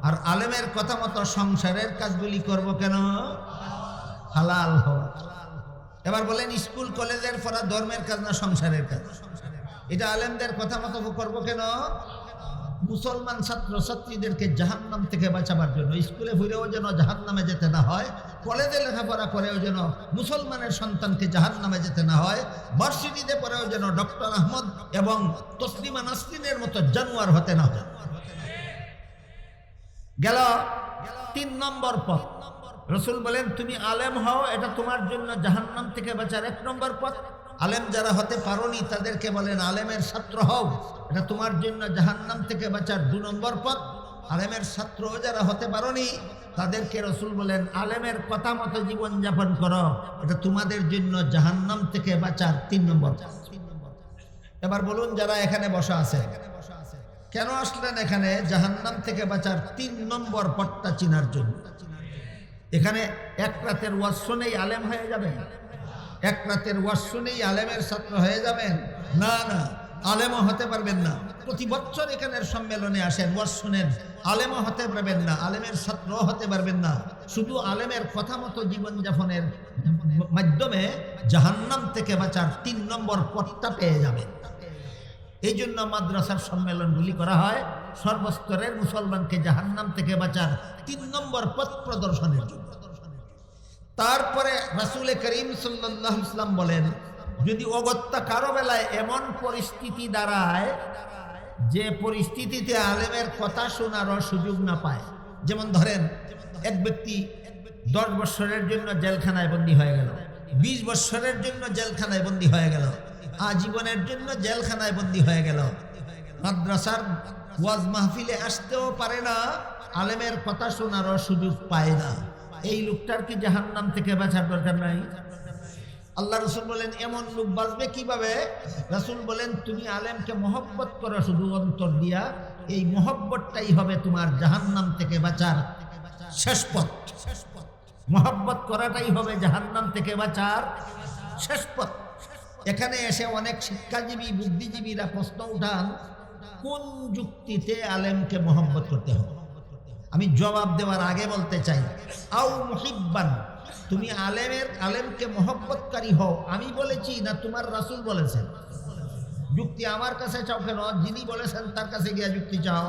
Speaker 1: আর আলেমের কথা মতো সংসারের কাজগুলি করব কেন? হালাল হওয়া। এবার বলেন, স্কুল কলেজের পড়া ধর্মের কাজ না সংসারের কাজ? এটা আলেমদের কথা মতো করব কেন? মুসলমান ছাত্র ছাত্রীদেরকে জাহান্নাম থেকে বাঁচাবার জন্য। স্কুলে ঘুরেও যেন জাহান্নামে যেতে না হয়, কলেজে লেখাপড়া করেও যেন মুসলমানের সন্তানকে জাহান্নামে যেতে না হয়, ভার্সিটিতে পড়েও যেন ডক্টর আহমদ এবং তসলিমা নাসরিনের মতো জানোয়ার হতে না হয়। গেল ৩ নম্বর পথ। রাসূল বলেন, তুমি আলেম হও, এটা তোমার জন্য জাহান্নাম থেকে বাঁচার 1 নম্বর পথ। আলেম যারা হতে পারোনি তাদেরকে বলেন আলেমের ছাত্র হও, এটা তোমার জন্য জাহান্নাম থেকে বাঁচার 2 নম্বর পথ। আলেমের ছাত্র যারা হতে পারোনি তাদেরকে রাসূল বলেন আলেমের কথা মতো জীবনযাপন করো, এটা তোমাদের জন্য জাহান্নাম থেকে বাঁচার 3 নম্বর পথ। এবার বলুন, যারা এখানে বসা আছে, কেন আসলেন এখানে? জাহান্নাম থেকে বাঁচার 3 নম্বর পথটা চিনার জন্য। এখানে 1 রাতের ওয়াজ শুনেই আলেম হয়ে যাবেন? 1 রাতের ওয়াজ শুনেই আলেমের ছাত্র হয়ে যাবেন? না না, আলেমও হতে পারবেন না। প্রতি বছর এখানের সম্মেলনে আসেন, ওয়াজ শুনেন, আলেমও হতে পারবেন না, আলেমের ছাত্রও হতে পারবেন না। শুধু আলেমের কথা মতো জীবনযাপনের মাধ্যমে জাহান্নাম থেকে বাঁচার 3 নম্বর পথটা পেয়ে যাবেন। এই জন্য মাদ্রাসার সম্মেলনগুলি করা হয়, সর্বস্তরের মুসলমানকে জাহান্নাম থেকে বাঁচার 3 নম্বর পথ প্রদর্শনের জন্য। তারপরে রাসূল করিম সাল্লাল্লাহু আলাইহি ওয়াসাল্লাম বলেন, যদি অগত্যা কারো বেলায় এমন পরিস্থিতি দাঁড়ায় যে পরিস্থিতিতে আলেমের কথা শোনারও সুযোগ না পায়, যেমন ধরেন এক ব্যক্তি 10 বছরের জন্য জেলখানায় বন্দী হয়ে গেল, 20 বছরের জন্য জেলখানায় বন্দী হয়ে গেল, আজীবনের জন্য জেলখানায় বন্দী হয়ে গেল, মাদ্রাসার ওয়াজ মাহফিলে আসতেও পারে না, আলেমের কথা শোনারও সুযোগ পায় না। এই লোকটার কি জাহান্নাম থেকে বাঁচার দরকার নাই? আল্লাহ রাসূল বলেন, এমন লোক বাঁচবে কিভাবে? রাসূল বলেন, তুমি আলেমকে মহব্বত করো শুধু অন্তর দিয়া, এই মহব্বতটাই হবে তোমার জাহান্নাম থেকে বাঁচার শেষ পথ। মহব্বত করাটাই হবে জাহান্নাম থেকে বাঁচার শেষ পথ। এখানে এসে অনেক শিক্ষাজীবী বুদ্ধিজীবীরা প্রশ্ন উঠান, কোন যুক্তিতে আলেমকে মহব্বত করতে হবে? আমি জবাব দেওয়ার আগে বলতে চাই, আও মুহিব্বান, তুমি আলেমকে মহব্বতকারী হও, আমি বলেছি না তোমার রাসূল বলেছেন? যুক্তি আমার কাছে চাও কেন? যিনি বলেছেন তার কাছে গিয়ে যুক্তি চাও।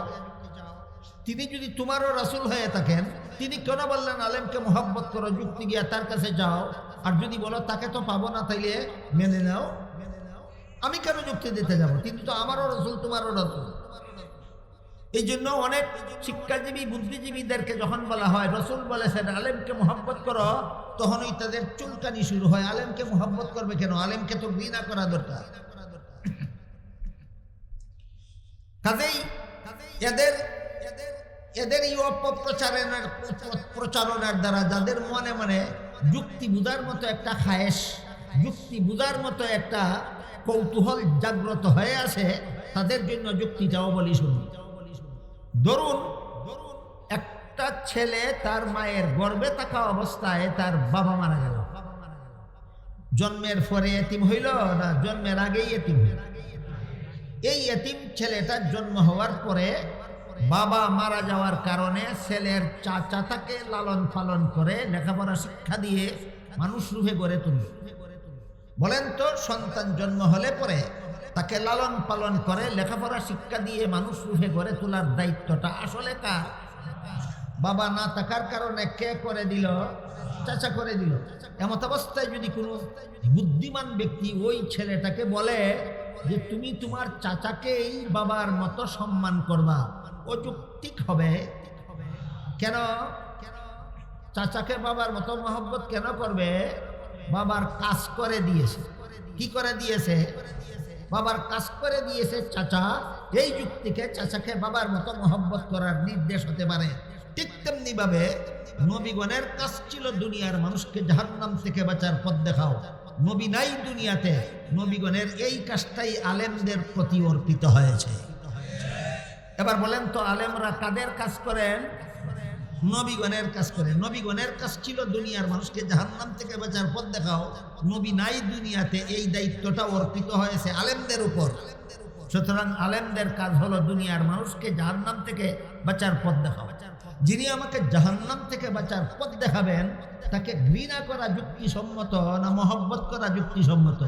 Speaker 1: তিনি যদি তোমারও রাসূল হয়ে থাকেন, তিনি কেন বললেন আলেমকে মহব্বত করো? যুক্তি গিয়া তার কাছে যাও। আর যদি বলো তাকে তো পাবো না, তাইলে মেনে নাও। আমি কেন যুক্তি দিতে যাব? তিনি তো আমারও রাসূল, তোমারও রাসূল। এই জন্য অনেক শিক্ষাজীবী বুদ্ধিজীবীদেরকে যখন বলা হয় রাসূল বলেছেন আলেমকে মহব্বত করো, তখনই তাদের চুলকানি শুরু হয়। আলেমকে মহব্বত করবে কেন? আলেমকে তো ঘৃণা করা দরকার। কাজেই এদের এই অপপ্রচারণার দ্বারা যাদের মনে মনে যুক্তি বুঝার মতো একটা খায়েশ, যুক্তি বুঝার মতো একটা কৌতূহল জাগ্রত হয়ে আছে, তাদের জন্য যুক্তিটাও বলি শুনুন। ধরুন একটা ছেলে তার মায়ের গর্ভে থাকা অবস্থায় তার বাবা মারা গেল। জন্মের পরে এতিম হইল না জন্মের আগেই এতিম হইল? এই এতিম ছেলেটার জন্ম হওয়ার পরে বাবা মারা যাওয়ার কারণে ছেলের চাচা তাকে লালন পালন করে লেখাপড়া শিক্ষা দিয়ে মানুষ রূপে গড়ে তুলল। বলেন তো, সন্তান জন্ম হলে পরে তাকে লালন পালন করে লেখাপড়া শিক্ষা দিয়ে মানুষ রূপে গড়ে তোলার দায়িত্বটা আসলে কার? বাবা না থাকার কারণে কে করে দিল? চাচা করে দিল। এমত অবস্থায় যদি কোনো বুদ্ধিমান ব্যক্তি ওই ছেলেটাকে বলে যে তুমি তোমার চাচাকেই বাবার মতো সম্মান করবা, অযৌক্তিক হবে। কেন? চাচাকে বাবার মতো মহব্বত কেন করবে? বাবার কাজ করে দিয়েছে। কি করে দিয়েছে? বাবার কাজ করে দিয়েছে চাচা। এই যুক্তিকে চাচাকে বাবার মতো মহব্বত করার নির্দেশ হতে পারে। ঠিক তেমনি ভাবে নবীগণের কাজ ছিল দুনিয়ার মানুষকে জাহান্নাম থেকে বাঁচার পথ দেখাও। নবী নাই দুনিয়াতে, নবীগণের এই কাজটাই আলেমদের প্রতি অর্পিত হয়েছে। এবার বলেন তো আলেমরা কাদের কাজ করেন? নবীগণের কাজ করেন। নবীগণের কাজ ছিল দুনিয়ার মানুষকে জাহান্নাম থেকে বাঁচার পথ দেখাও। নবী নাই দুনিয়াতে, এই দায়িত্বটা অর্পিত হয়েছে আলেমদের উপর। সুতরাং আলেমদের কাজ হলো দুনিয়ার মানুষকে জাহান্নাম থেকে বাঁচার পথ দেখাও। যিনি আমাকে জাহান্নাম থেকে বাঁচার পথ দেখাবেন তাকে ঘৃণা করা যুক্তিসম্মত না মহব্বত করা যুক্তিসম্মত?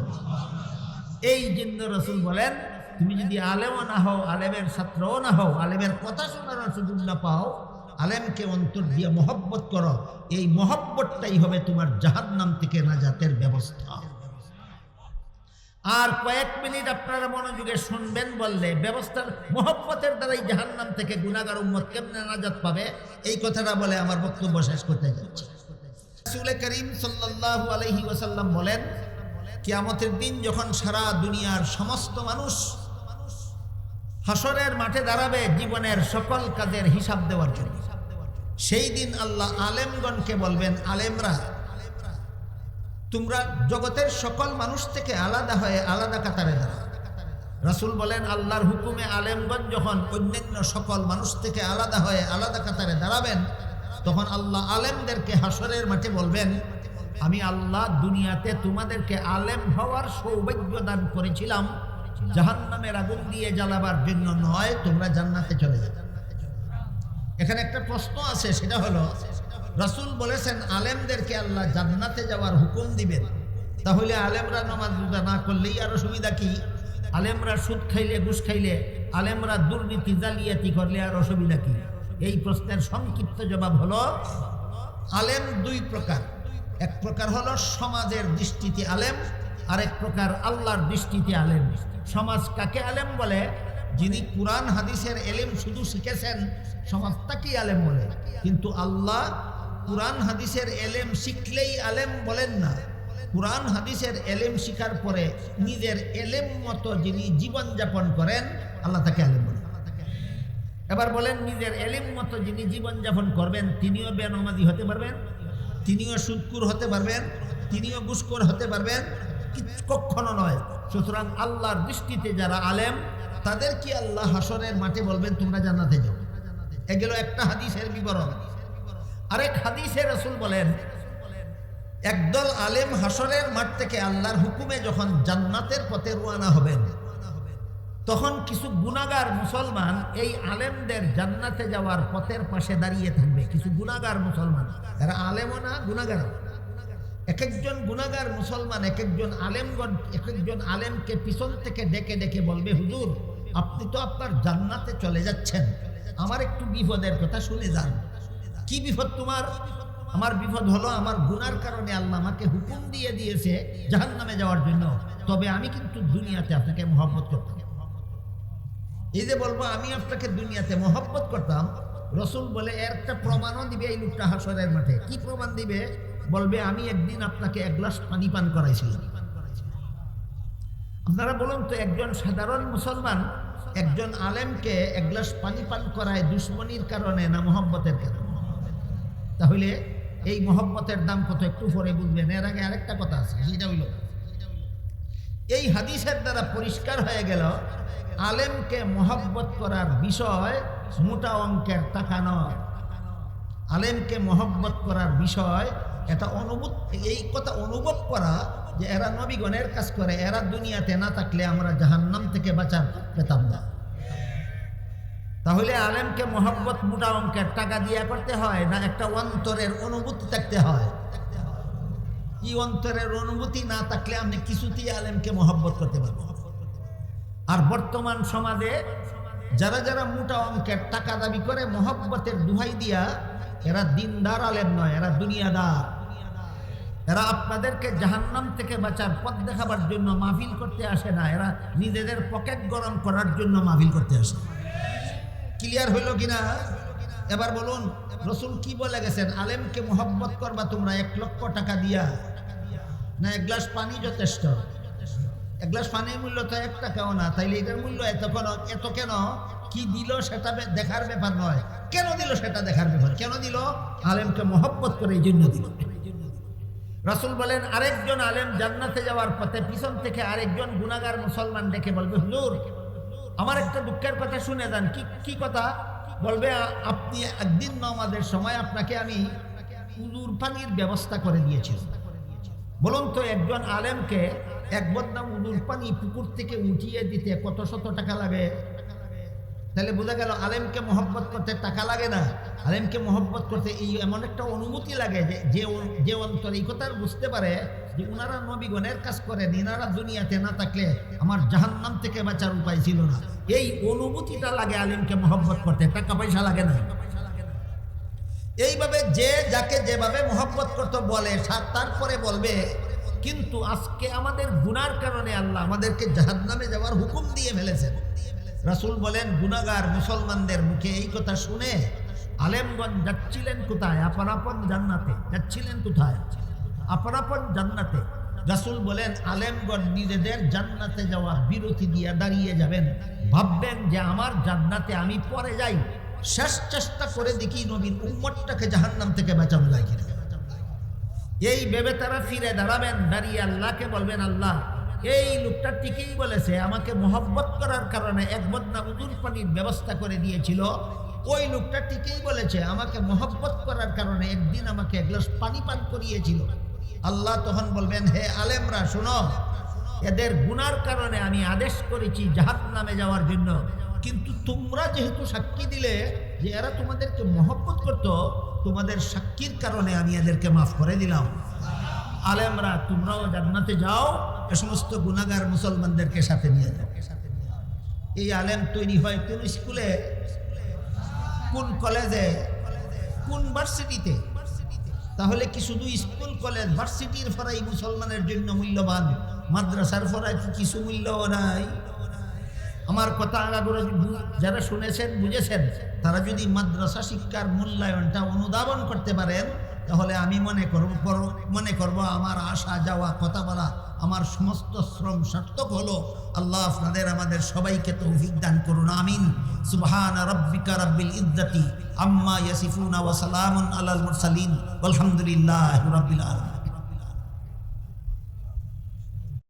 Speaker 1: এই জন্য রাসূল বলেন, তুমি যদি আলেমও না হও, আলেমের ছাত্রও না হও, আলেমের কথা শোনার সুযোগ না পাও, আলেমকে অন্তর দিয়ে মহব্বত করো। এই মহব্বতটাই হবে তোমার জাহান্নাম থেকে নাজাতের ব্যবস্থা। আর কয়েক মিনিট আপনারা মনোযোগে শুনবেন বললে ব্যবস্থার মহব্বতের দ্বারাই জাহান্নাম থেকে গুনাহগার উম্মত কেমনে নাজাত পাবে, এই কথাটা বলে আমার বক্তব্য শেষ করতে যাচ্ছি। রাসূল করিম সাল্লাল্লাহু আলাইহি ওয়াসাল্লাম বলেন, কিয়ামতের দিন যখন সারা দুনিয়ার সমস্ত মানুষ হাসরের মাঠে দাঁড়াবে জীবনের সকল কাজের হিসাব দেওয়ার জন্য, সেই দিন আল্লাহ আলেমগণকে বলবেন, আলেমরা তোমরা জগতের সকল মানুষ থেকে আলাদা হয়ে আলাদা কাতারে দাঁড়াও। রাসূল বলেন, আল্লাহর হুকুমে আলেমগণ যখন অন্যান্য সকল মানুষ থেকে আলাদা হয়ে আলাদা কাতারে দাঁড়াবেন, তখন আল্লাহ আলেমদেরকে হাসরের মাঠে বলবেন, আমি আল্লাহ দুনিয়াতে তোমাদেরকে আলেম হওয়ার সৌভাগ্য দান করেছিলাম জাহান্নামের আগুন দিয়ে জ্বালাবার জন্য নয়, তোমরা জান্নাতে চলে যাও। এখানে একটা প্রশ্ন আছে, সেটা হলো রাসূল বলেছেন আলেমদেরকে আল্লাহ জান্নাতে যাওয়ার হুকুম দিবেন, তাহলে আলেমরা নামাজ রোজা না করলেই আর অসুবিধা কি? আলেমরা সুদ খাইলে, ঘুষ খাইলে, আলেমরা দুর্নীতি জালিয়াতি করলে আর অসুবিধা কি? এই প্রশ্নের সংক্ষিপ্ত জবাব হলো, আলেম দুই প্রকার। এক প্রকার হলো সমাজের দৃষ্টিতে আলেম, আরেক প্রকার আল্লাহর দৃষ্টিতে আলেম। সমাজ কাকে আলেম বলে? যিনি কুরআন হাদিসের এলেম শুধু শিখেছেন, সমাজ তাকেই আলেম বলে। কিন্তু আল্লাহ কুরআন হাদিসের এলেম শিখলেই আলেম বলেন না, কুরআন হাদিসের এলেম শিখার পরে নিজের এলেম মতো যিনি জীবনযাপন করেন, আল্লাহ তাকে আলেম বলেন। এবার বলেন, নিজের এলেম মতো যিনি জীবনযাপন করবেন তিনিও বেনামাজি হতে পারবেন, তিনিও সুদখোর হতে পারবেন, তিনিও ঘুষখোর হতে পারবেন? কখনো নয়। সুতরাং আল্লাহর দৃষ্টিতে যারা আলেম তাদের কি আল্লাহ হাসরের মাঠে বলবেন তোমরা জান্নাতে যাও। এগুলো একটা হাদিসের বিবরণ। আরেক হাদিসে রাসূল বলেন, একদল আলেম হাসরের মাঠ থেকে আল্লাহর হুকুমে যখন জান্নাতের পথে রওনা হবেন, তখন কিছু গুনাহগার মুসলমান এই আলেমদের জান্নাতে যাওয়ার পথের পাশে দাঁড়িয়ে থাকবে। কিছু গুনাহগার মুসলমান, এরা আলেমও না, গুনাহগার। এক একজন গুনাহগার মুসলমান, এক একজন আলেমগণ এক একজন আলেমকে পিছন থেকে ডেকে ডেকে বলবে, হুজুর আপনি তো আপনার জান্নাতে চলে যাচ্ছেন, আমার একটু বিপদের কথা শুনে যান। কি বিপদ তোমার? আমার বিপদ হলো আমার গুনার কারণে আল্লাহ আমাকে হুকুম দিয়ে দিয়েছে জাহান্নামে যাওয়ার জন্য, তবে আমি কিন্তু দুনিয়াতে আপনাকে মহব্বত করতাম। এই যে বলবো আমি আপনাকে দুনিয়াতে মহব্বত করতাম, রাসূল বলে এর একটা প্রমাণও দিবে এই লোকটা হাসরের মাঠে। কি প্রমাণ দিবে? বলবে, আমি একদিন আপনাকে এক গ্লাস পানি পান করাইছিলাম। আপনারা বলুন তো, একজন সাধারণ মুসলমান একজন আলেমকে এক গ্লাস পানি পান করায় দুশ্মনির কারণে না মহব্বতের কারণে? তাহলে এই মহব্বতের দাম কত একটু পরে বুঝবেন। এর আগে আরেকটা কথা আছে, সেটা হইল এই হাদিসের দ্বারা পরিষ্কার হয়ে গেল আলেমকে মহব্বত করার বিষয় মোটা অঙ্কের টাকা নয়। আলেমকে মহব্বত করার বিষয় এটা এই কথা অনুভব করা যে এরা নবীগণের কাজ করে, এরা দুনিয়াতে না থাকলে আমরা জাহান্নাম থেকে বাঁচার পেতাম না। তাহলে আলেমকে মহব্বত মোটা অঙ্কের টাকা দিয়া করতে হয় না একটা অন্তরের অনুভূতি থাকতে হয়? এই অন্তরের অনুভূতি না থাকলে আপনি কিছুতেই আলেমকে মহব্বত করতে পারবেন। আর বর্তমান সমাজে যারা যারা মোটা অঙ্কের টাকা দাবি করে মহব্বতের দুহাই দিয়া, এরা দিনদার আলেম নয়, এরা দুনিয়াদার। এরা আপনাদেরকে জাহান্নাম থেকে বাঁচার পথ দেখাবার জন্য মাহফিল করতে আসে না, এরা নিজেদের পকেট গরম করার জন্য মাহফিল করতে আসে। ক্লিয়ার হইল কিনা? এবার বলুন, রাসূল কি বলে গেছেন? আলেমকে মহব্বত করবা তোমরা 1 লক্ষ টাকা দিয়া, না 1 গ্লাস পানি যথেষ্ট? 1 গ্লাস পানির মূল্য তো 1 টাকাও না, তাইলে এটার মূল্য এত কেন? কি দিল সেটা দেখার ব্যাপার নয়, কেন দিল সেটা দেখার ব্যাপার। কেন দিল? আলেমকে মহব্বত করে এই জন্য দিল। রাসূল বলেন, আরেকজন আলেম জান্নাতে যাওয়ার পথে পিছন থেকে আরেকজন গুনাহগার মুসলমান ডেকে বলবে, হুজুর আমার একটা দুঃখের কথা শুনে যান। কি কথা? বলবে, আপনি একদিন নামাজের সময় আপনাকে আমি উজুর পানির ব্যবস্থা করে দিয়েছিলাম। বলুন তো, একজন আলেমকে এক বদনা উজুর পানি পুকুর থেকে উঠিয়ে দিতে কত শত টাকা লাগে? তাহলে বোঝা গেল আলেমকে মহব্বত করতে টাকা লাগে না, আলেমকে মহব্বত করতে এই এমন একটা অনুভূতি লাগে যে অন্তর এই কথা বুঝতে পারে যে উনারা নবীগণের কাজ করেন, ইনারা দুনিয়াতে না থাকলে আমার জাহান্নাম থেকে বাঁচার উপায় ছিল না। এই অনুভূতিটা লাগে আলেমকে মহব্বত করতে, টাকা পয়সা লাগে না। এইভাবে যে যাকে যেভাবে মহব্বত করতে বলে তারপরে বলবে, কিন্তু আজকে আমাদের গুনার কারণে আল্লাহ আমাদেরকে জাহান্নামে যাওয়ার হুকুম দিয়ে ফেলেছেন। রাসূল বলেন, গুনাহগার মুসলমানদের মুখে এই কথা শুনে আলেমগণ যাচ্ছিলেন কোথায়? আপন আপন জান্নাতে। যাচ্ছিলেন কোথায়? আপন আপন জান্নাতে। রাসূল বলেন, আলেমগণ নিজেদের জান্নাতে যাওয়া বিরতি দিয়ে দাঁড়িয়ে যাবেন, ভাববেন যে আমার জান্নাতে আমি পরে যাই, শেষ চেষ্টা করে দেখি নবীর উম্মতটাকে জাহান্নাম থেকে বাঁচানো যায় কিনা। এই ভেবে তারা ফিরে দাঁড়াবেন, দাঁড়িয়ে আল্লাহকে বলবেন, আল্লাহ এই লোকটা ঠিকই বলেছে, আমাকে মহব্বত করার কারণে এক বদনা উজুর পানির ব্যবস্থা করে দিয়েছিল। ওই লোকটা ঠিকই বলেছে, আমাকে মহব্বত করার কারণে একদিন আমাকে এক গ্লাস পানি পান করিয়েছিল। আল্লাহ তখন বলবেন, হে আলেমরা শোনো, এদের গুনার কারণে আমি আদেশ করেছি জাহান্নামে যাওয়ার জন্য, কিন্তু তোমরা যেহেতু সাক্ষী দিলে যে এরা তোমাদেরকে মহব্বত করত, তোমাদের সাক্ষীর কারণে আমি এদেরকে মাফ করে দিলাম। আলেমরা তোমরাও জান্নাতে যাও, এ সমস্ত গুনাহগার মুসলমানদেরকে সাথে নিয়ে যাও। এই আলেম তৈরি হয় কোন স্কুলে, কোন কলেজে, কোন ভার্সিটিতে? তাহলে কি শুধু স্কুল কলেজ ভার্সিটির ফরাই মুসলমানের জন্য মূল্যবান, মাদ্রাসার ফরাই কিছু মূল্য নাই? আমার কথা আগাগোড়া যারা শুনেছেন বুঝেছেন, তারা যদি মাদ্রাসা শিক্ষার মূল্যায়নটা অনুধাবন করতে পারেন, তাহলে আমি মনে করব আমার আসা যাওয়া কথা বলা আমার সমস্ত শ্রম সার্থক হলো। আল্লাহ আপনাদের আমাদের সবাইকে তৌফিক দান করুন, আমিন। সুবহান রাব্বিকা রাব্বিল ইজ্জাতি আম্মা ইয়াসিফুন ওয়া সালামুন আলাল মুরসালিন ওয়ালহামদুলিল্লাহি রাব্বিল আলামিন।